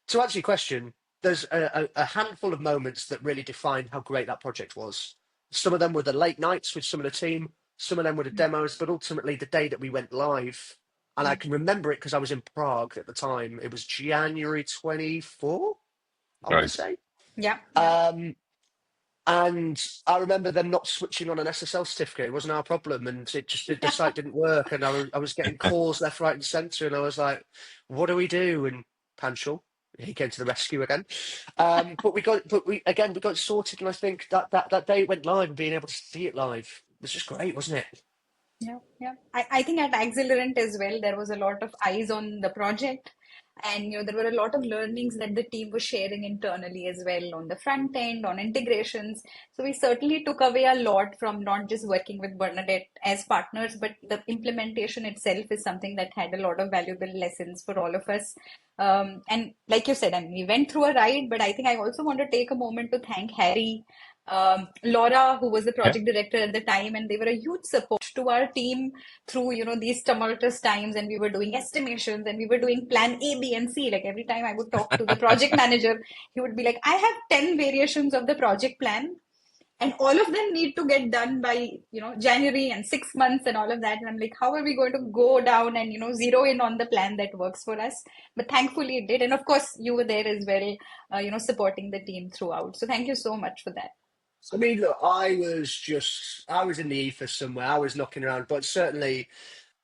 to answer your question, there's a handful of moments that really defined how great that project was. Some of them were the late nights with some of the team. Some of them were the mm, demos, but ultimately the day that we went live, and I mm. can remember it because I was in Prague at the time. It was January 24, I want to Right. say. Yeah, yeah, Um, and I remember them not switching on an SSL certificate. It wasn't our problem, and it just the site didn't work. And I was getting calls left, right, and centre, and I was like, "What do we do?" And Panchal, he came to the rescue again. But we got it sorted, and I think that day it went live and being able to see it live was just great, wasn't it? yeah, yeah. I think at Accelerant as well, there was a lot of eyes on the project. And there were a lot of learnings that the team was sharing internally as well on the front end, on integrations. So we certainly took away a lot from not just working with Bernadette as partners, but the implementation itself is something that had a lot of valuable lessons for all of us. And like you said, I mean, we went through a ride, but I think I also want to take a moment to thank Harry, Laura, who was the Yeah. project director at the time, and they were a huge support to our team through these tumultuous times. And we were doing estimations and we were doing plan A, B, and C. Like every time I would talk to the project manager, he would be like, I have 10 variations of the project plan, and all of them need to get done by January and 6 months and all of that. And I'm like, how are we going to go down and zero in on the plan that works for us? But thankfully it did. And of course you were there as well, supporting the team throughout. So thank you so much for that. I mean, look, I was in the ether somewhere. I was knocking around, but certainly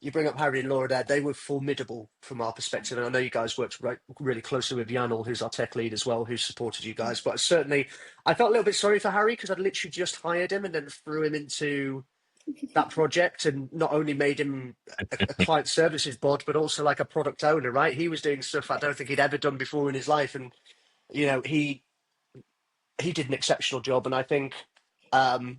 you bring up Harry and Laura there. They were formidable from our perspective. And I know you guys worked really closely with Yanel, who's our tech lead as well, who supported you guys. But certainly, I felt a little bit sorry for Harry because I'd literally just hired him and then threw him into that project and not only made him a client services bod, but also like a product owner, right? He was doing stuff I don't think he'd ever done before in his life. And, he did an exceptional job. And I think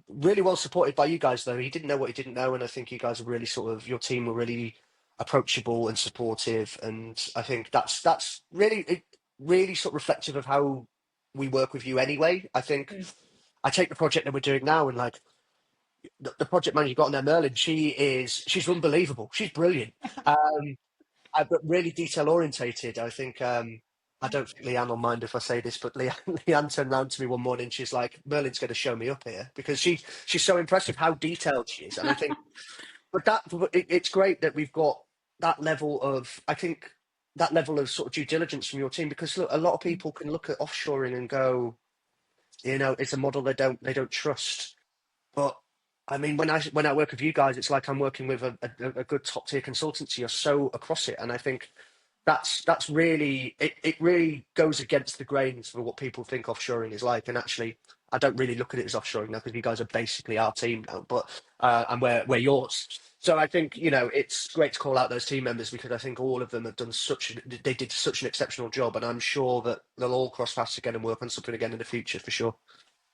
really well supported by you guys, though. He didn't know what he didn't know. And I think you guys are really your team were really approachable and supportive. And I think that's really sort of reflective of how we work with you anyway. I think Mm. I take the project that we're doing now, and like the project manager you got in there, Merlin, she's unbelievable. She's brilliant. But really detail orientated. I think I don't think Leanne will mind if I say this, but Leanne turned around to me one morning. She's like, "Merlin's going to show me up here," because she's so impressive how detailed she is. And I think, it's great that we've got that level of I think that level of sort of due diligence from your team, because look, a lot of people can look at offshoring and go, it's a model they don't trust. But I mean, when I work with you guys, it's like I'm working with a good top tier consultancy. You're so across it, and I think that's really it really goes against the grains for what people think offshoring is like. And actually, I don't really look at it as offshoring now, because you guys are basically our team now, but and we're yours. So I think it's great to call out those team members, because I think all of them have done they did such an exceptional job, and I'm sure that they'll all cross paths again and work on something again in the future for sure.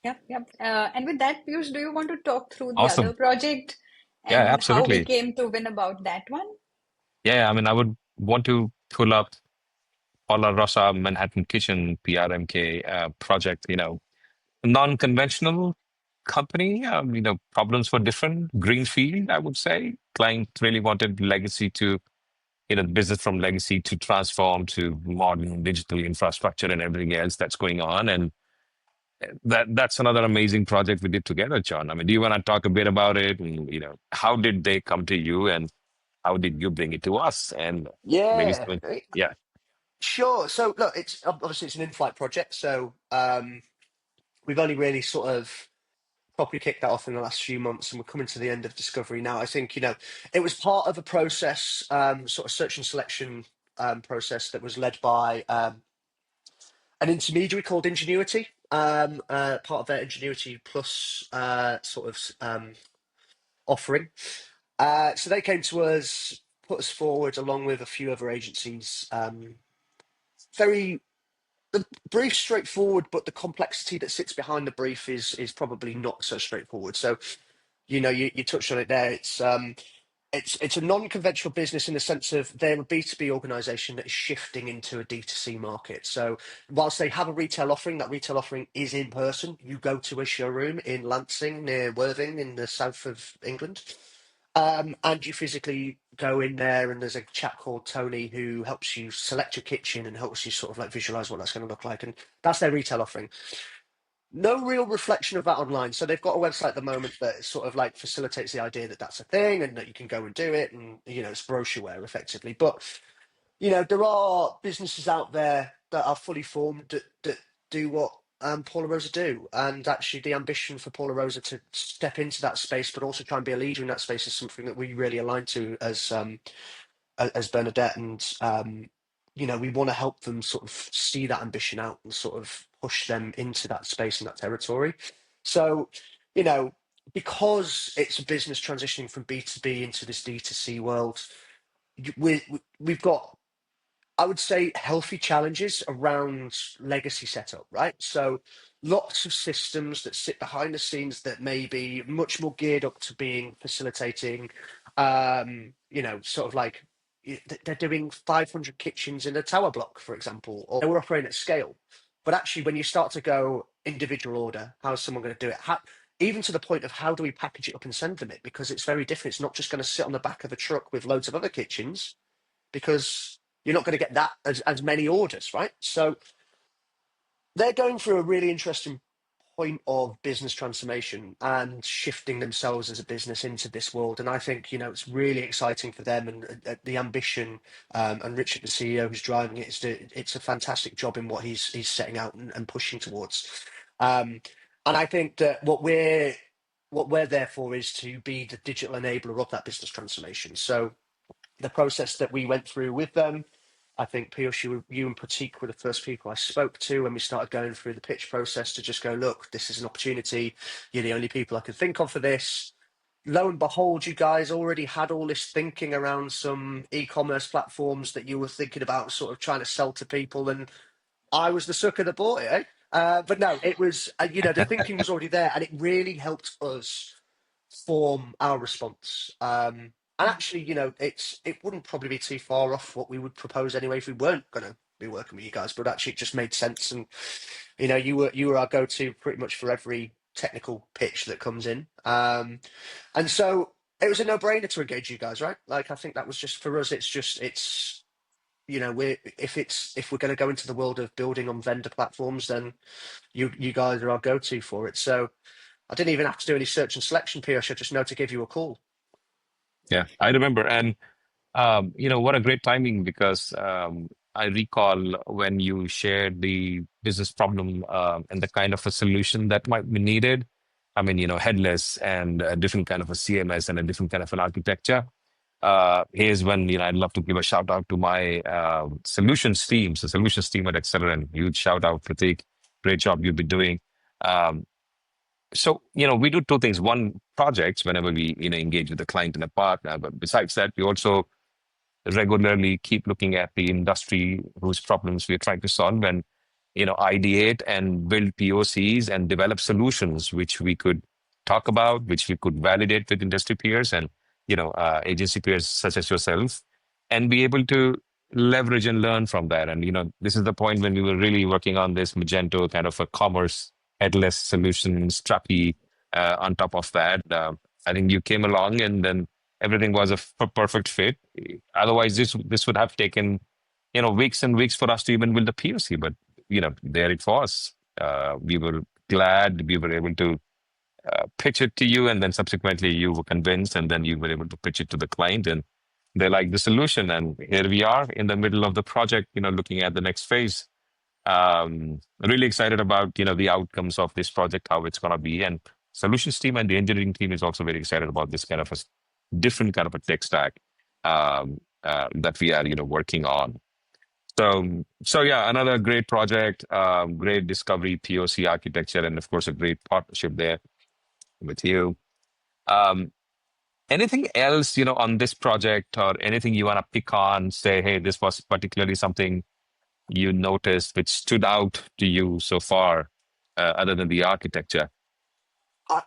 Yep, yep. And with that, Piyush, do you want to talk through the other Awesome. project Yeah, and how we absolutely. came to win about that one? Yeah, I mean, I would want to pull up Paula Rosa Manhattan Kitchen PRMK project, non-conventional company, problems for different greenfield, I would say. Client really wanted legacy to, business from legacy to transform to modern digital infrastructure and everything else that's going on. And that's another amazing project we did together, John. I mean, do you want to talk a bit about it? And, how did they come to you and how did you bring it to us? And maybe Yeah, some, yeah. sure. So look, it's obviously it's an in-flight project, so we've only really sort of properly kicked that off in the last few months, and we're coming to the end of discovery now. I think it was part of a process, sort of search and selection process that was led by an intermediary called Ingenuity, part of their Ingenuity Plus sort of offering. So they came to us, put us forward along with a few other agencies. Very the brief straightforward, but the complexity that sits behind the brief is probably not so straightforward. So you touched on it there. It's a non-conventional business in the sense of they're a B2B organization that is shifting into a D2C market. So whilst they have a retail offering, that retail offering is in person. You go to a showroom in Lancing near Worthing in the south of England. And you physically go in there, and there's a chap called Tony who helps you select your kitchen and helps you sort of like visualize what that's going to look like. And that's their retail offering. No real reflection of that online. So they've got a website at the moment that sort of like facilitates the idea that that's a thing and that you can go and do it. And, it's brochureware effectively. But, there are businesses out there that are fully formed that do what Paula Rosa do. And actually, the ambition for Paula Rosa to step into that space, but also try and be a leader in that space, is something that we really align to as Bernadette, and we want to help them sort of see that ambition out and sort of push them into that space and that territory. So, you know, because it's a business transitioning from B2B into this D2C world, we've got, I would say, healthy challenges around legacy setup, right? So lots of systems that sit behind the scenes that may be much more geared up to being facilitating, sort of like they're doing 500 kitchens in a tower block, for example, or we're operating at scale. But actually, when you start to go individual order, how is someone going to do it? Even to the point of how do we package it up and send them it? Because it's very different. It's not just going to sit on the back of a truck with loads of other kitchens, because you're not going to get that as many orders, right? So they're going through a really interesting point of business transformation and shifting themselves as a business into this world. And I think, it's really exciting for them, and the ambition, and Richard, the CEO who's driving it, it's a fantastic job in what he's setting out and pushing towards. And I think that what we're there for is to be the digital enabler of that business transformation. So the process that we went through with them, I think, Piyush, you and Pratik were the first people I spoke to when we started going through the pitch process, to just go, look, this is an opportunity. You're the only people I could think of for this. Lo and behold, you guys already had all this thinking around some e-commerce platforms that you were thinking about sort of trying to sell to people. And I was the sucker that bought it, eh? But no, it was, the thinking was already there, and it really helped us form our response. And actually, it wouldn't probably be too far off what we would propose anyway if we weren't going to be working with you guys. But actually, it just made sense, and you were our go-to pretty much for every technical pitch that comes in. And so it was a no-brainer to engage you guys, right? Like I think that was just for us. It's if we're going to go into the world of building on vendor platforms, then you guys are our go-to for it. So I didn't even have to do any search and selection, Piyush. I just know to give you a call. Yeah, I remember. And what a great timing because I recall when you shared the business problem and the kind of a solution that might be needed. I mean, headless and a different kind of a CMS and a different kind of an architecture. Here's when, I'd love to give a shout out to my solutions team. So solutions team at Accelerant, huge shout out, Pratik. Great job you've been doing. Um, so, we do two things. One, projects whenever we, engage with a client and a partner. But besides that, we also regularly keep looking at the industry whose problems we're trying to solve and ideate and build POCs and develop solutions which we could talk about, which we could validate with industry peers and agency peers such as yourself, and be able to leverage and learn from that. And this is the point when we were really working on this Magento kind of a commerce headless solution, Strappy on top of that. I think you came along and then everything was a perfect fit. Otherwise, this would have taken weeks and weeks for us to even build a POC. But there it was. We were glad we were able to pitch it to you, and then subsequently you were convinced, and then you were able to pitch it to the client, and they liked the solution. And here we are in the middle of the project, looking at the next phase. Really excited about the outcomes of this project, how it's going to be, and solutions team and the engineering team is also very excited about this kind of a different kind of a tech stack that we are working on. So yeah, another great project, great discovery, POC architecture, and of course a great partnership there with you. Um, Anything else on this project or anything you want to pick on? Say, hey, this was particularly something you noticed which stood out to you so far, other than the architecture? I,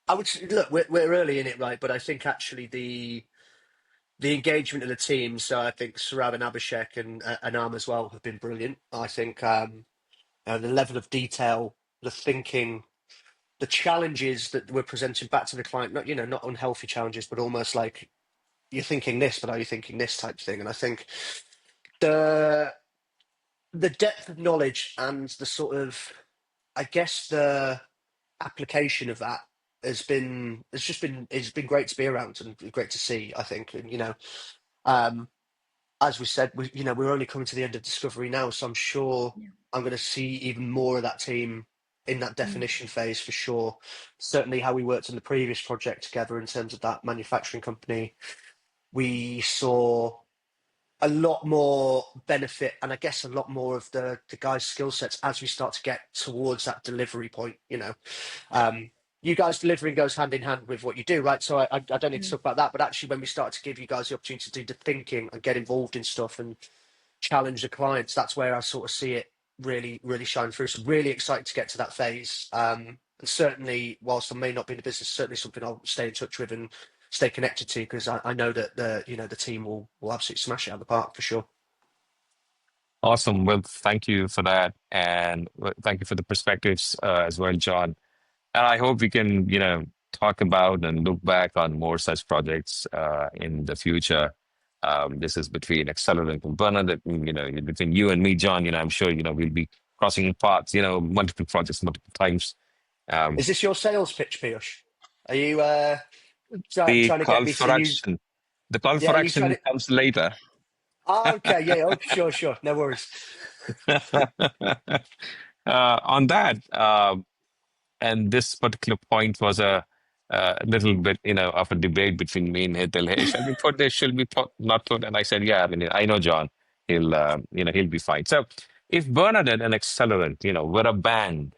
I would look. We're early in it, right? But I think actually the engagement of the team. So I think Saurabh and Abhishek and Arm as well have been brilliant. I think the level of detail, the thinking, the challenges that we're presenting back to the client. Not unhealthy challenges, but almost like you're thinking this, but are you thinking this type thing? And I think the the depth of knowledge and the sort of, I guess, the application of that it's been great to be around and great to see. I think, and um, as we said, we're only coming to the end of discovery now, so I'm sure Yeah. I'm going to see even more of that team in that Mm. definition phase for sure. Certainly, how we worked on the previous project together in terms of that manufacturing company, we saw a lot more benefit and I guess a lot more of the guys' skill sets as we start to get towards that delivery point. Um, you guys delivering goes hand in hand with what you do, right? So I don't need to Mm. talk about that, but actually when we start to give you guys the opportunity to do the thinking and get involved in stuff and challenge the clients, that's where I sort of see it really, really shine through. So really excited to get to that phase. And certainly, whilst I may not be in the business, certainly something I'll stay in touch with and stay connected to because I know that the team will absolutely smash it out of the park for sure. Awesome. Well, thank you for that, and thank you for the perspectives as well, John. And I hope we can, talk about and look back on more such projects in the future. This is between Accelerant and Bernadette, and, between you and me, John. I'm sure, we'll be crossing paths, multiple projects, multiple times. Um, Is this your sales pitch, Piyush? Are you the trying to get call me for to use? action, the call Yeah, for are you trying action to? comes later. Oh, okay, yeah, oh, sure, sure, no worries. On that, and this particular point was a little bit, of a debate between me and Hetal. Hey, shall we put this? Shall we put not put? And I said, yeah. I mean, I know John. He'll be fine. So, if Bernadette and Accelerant, were a band,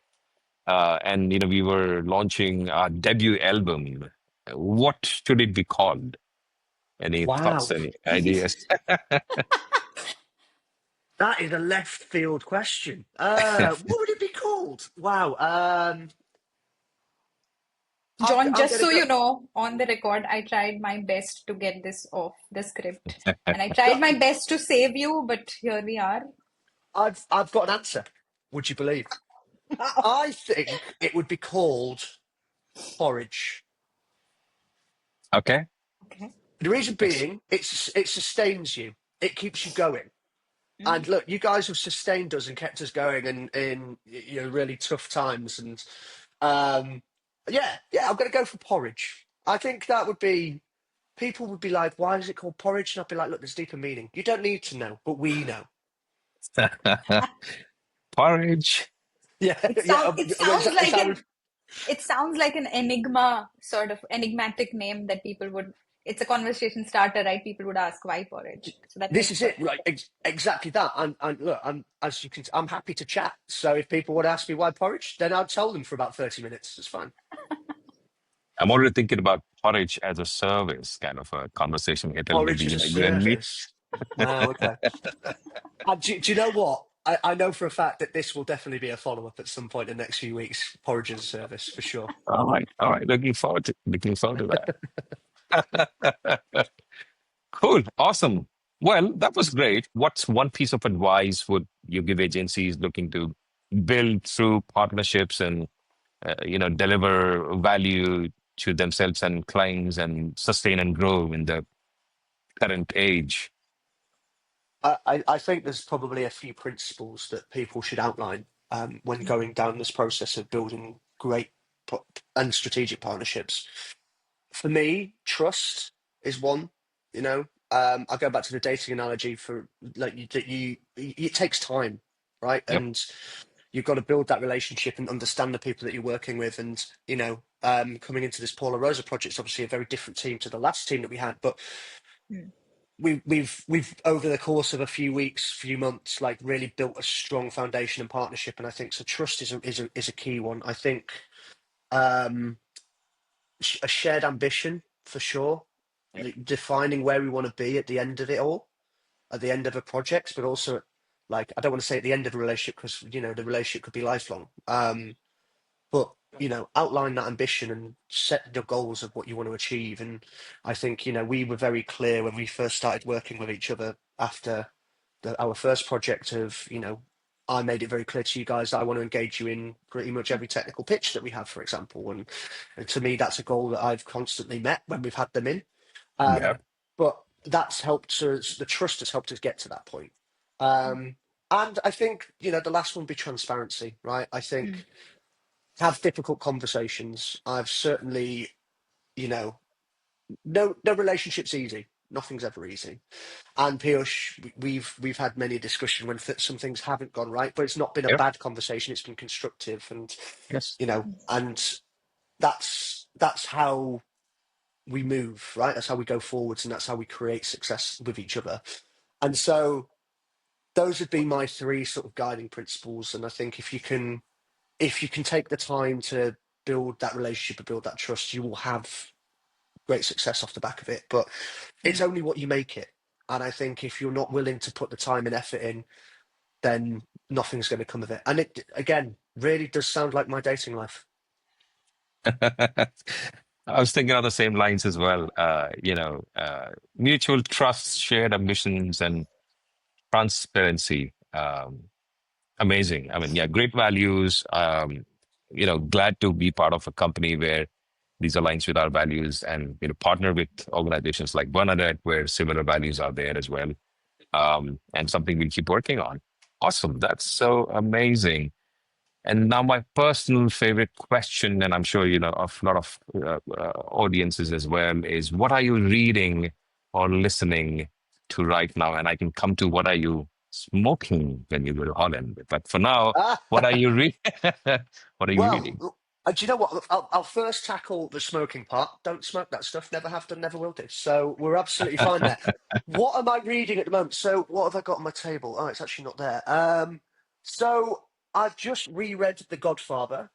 and we were launching our debut album, what should it be called? Any thoughts? Wow, Any ideas? that is a left field question. What would it be called? Wow. John, I'm just gonna so go. you know, on the record, I tried my best to get this off the script and I tried No, my best to save you, but here we are. I've got an answer. Would you believe? Wow. I think it would be called Porridge. Okay. Okay. The reason Yes. being, it sustains you. It keeps you going. And Mm. look, you guys have sustained us and kept us going in really tough times. And um, yeah, I'm going to go for Porridge. I think that would be people would be like, "Why is it called Porridge?" And I'd be like, "Look, there's deeper meaning. You don't need to know, but we know." Porridge. Yeah, It yeah. sound it sounds like an it sounds like an enigma, sort of enigmatic name that people would. It's a conversation starter, right? People would ask why porridge. So that This makes is it, perfect right? sense. Exactly that. And look, I'm as you can, I'm happy to chat. So if people want to ask me why porridge, then I'll tell them for about 30 minutes. It's fine. I'm already thinking about porridge as a service, kind of a conversation. Hetal, maybe Porridge as a you and me. service. Wow. Okay. Do you know what? I know for a fact that this will definitely be a follow up at some point in the next few weeks. Porridge as a service for sure. All right. Looking forward to that. Cool, awesome. Well, that was great. What's one piece of advice would you give agencies looking to build through partnerships and deliver value to themselves and clients and sustain and grow in the current age? I think there's probably a few principles that people should outline when going down this process of building great and strategic partnerships. For me, trust is one. You know, I go back to the dating analogy for like it takes time, right? Yep. And you've got to build that relationship and understand the people that you're working with. And coming into this Paula Rosa project is obviously a very different team to the last team that we had, but Mm. we've over the course of a few weeks, few months, like really built a strong foundation and partnership. And I think so. Trust is a key one. I think um, a shared ambition for sure, Yep. like defining where we want to be at the end of it all, at the end of a project, but also like I don't want to say at the end of a relationship because the relationship could be lifelong. But outline that ambition and set the goals of what you want to achieve. And I think we were very clear when we first started working with each other after our first project of I made it very clear to you guys that I want to engage you in pretty much every technical pitch that we have, for example. And to me, that's a goal that I've constantly met when we've had them in. Yeah. But that's helped us, the trust has helped us get to that point. Um, and I think, the last one would be transparency, right? I Mm. think have difficult conversations. I've certainly, you know, no relationship's easy. Nothing's ever easy. And Piyush, we've had many a discussion when some things haven't gone right, but it's not been a Yep. bad conversation. It's been constructive, and Yes. and that's how we move, right? That's how we go forwards, and that's how we create success with each other. And so those would be my three sort of guiding principles. And I think if you can take the time to build that relationship and build that trust, you will have great success off the back of it. But it's Mm. only what you make it. And I think if you're not willing to put the time and effort in, then nothing's going to come of it. And it, again, really does sound like my dating life. I was thinking on the same lines as well. Mutual trust, shared ambitions, and transparency. Amazing. I mean, yeah, great values. Glad to be part of a company where these aligns with our values and partner with organizations like Bernadette where similar values are there as well. And something we'll keep working on. Awesome. That's so amazing. And now my personal favorite question, and I'm sure of a lot of audiences as well, is what are you reading or listening to right now? And I can come to what are you smoking when you go to Holland. But for now, Ah, what are you reading? What are you well, reading? do you know what? I'll first tackle the smoking part. Don't smoke that stuff. Never have done, never will do. So we're absolutely fine there. What am I reading at the moment? So what have I got on my table? Oh, it's actually not there. So I've just reread The Godfather,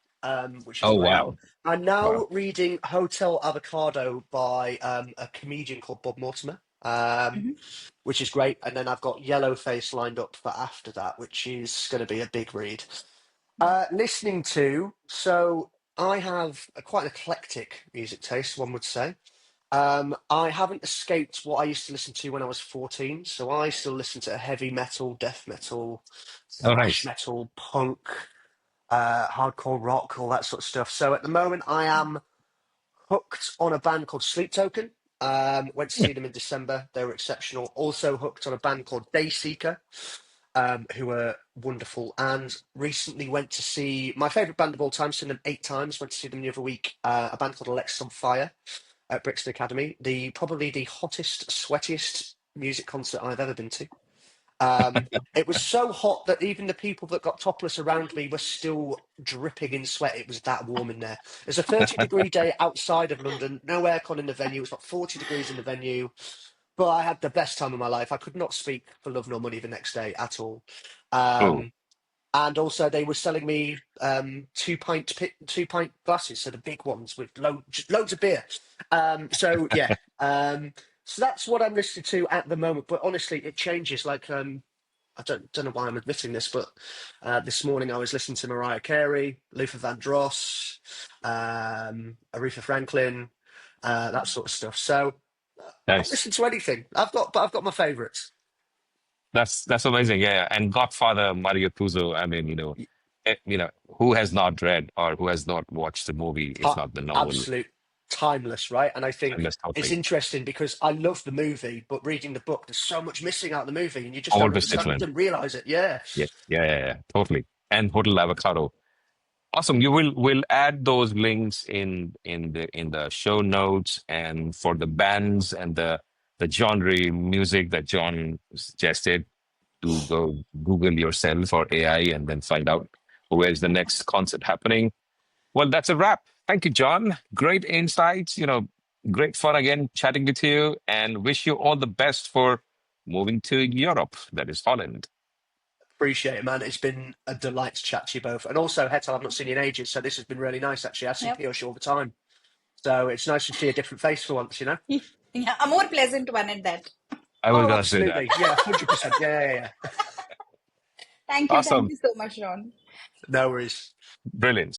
which is Oh, great. wow. I'm Wow. now reading Hotel Avocado by a comedian called Bob Mortimer, Mhm. which is great. And then I've got Yellowface lined up for after that, which is going to be a big read. Listening to, so. I have quite an eclectic music taste, one would say. I haven't escaped what I used to listen to when I was 14, so I still listen to heavy metal, death metal, Oh, thrash nice. metal, punk, hardcore rock, all that sort of stuff. So at the moment, I am hooked on a band called Sleep Token. Went to see them in December. They were exceptional. Also hooked on a band called Dayseeker, who are wonderful. And recently went to see my favourite band of all time, seen them 8 times. Went to see them the other week, a band called Alexis on Fire at Brixton Academy. Probably the hottest, sweatiest music concert I've ever been to. It was so hot that even the people that got topless around me were still dripping in sweat. It was that warm in there. It's a 30-degree day outside of London, no aircon in the venue. It's about 40 degrees in the venue, but I had the best time of my life. I could not speak for love nor money the next day at all. Oh, And also, they were selling me 2 pint glasses, so the big ones with loads of beer. So yeah, so that's what I'm listening to at the moment. But honestly, it changes. Like I don't know why I'm admitting this, but this morning I was listening to Mariah Carey, Luther Vandross, Aretha Franklin, that sort of stuff. So I'll nice. listen to anything. I've got my favourites. That's amazing. Yeah, yeah. And Godfather Mario Puzo. I mean, who has not read or who has not watched the movie, if a- not the novel? Absolute timeless, right? And I think Timeless, it's totally. interesting because I love the movie, but reading the book, there's so much missing out of the movie, and you just don't Always understand. You different. didn't realize it. Yeah, Yeah, yeah, yeah, yeah. Totally. And Hotel Avocado. Awesome. We'll add those links in the show notes and for the bands and the genre music that John suggested to go Google yourself or AI and then find out where's the next concert happening. Well, that's a wrap. Thank you, John. Great insights. Great fun again chatting with you and wish you all the best for moving to Europe, that is Holland. appreciate it, man. It's been a delight to chat to you both. And also, Hetal, I've not seen you in ages, so this has been really nice. Actually, I see Yep. Piyush all the time, so it's nice to see a different face for once. Yeah, a more pleasant one at that. I was Oh, gonna say that. absolutely. Yeah, 100%. Yeah. Thank you Awesome. so much, Ron. No worries. Brilliant.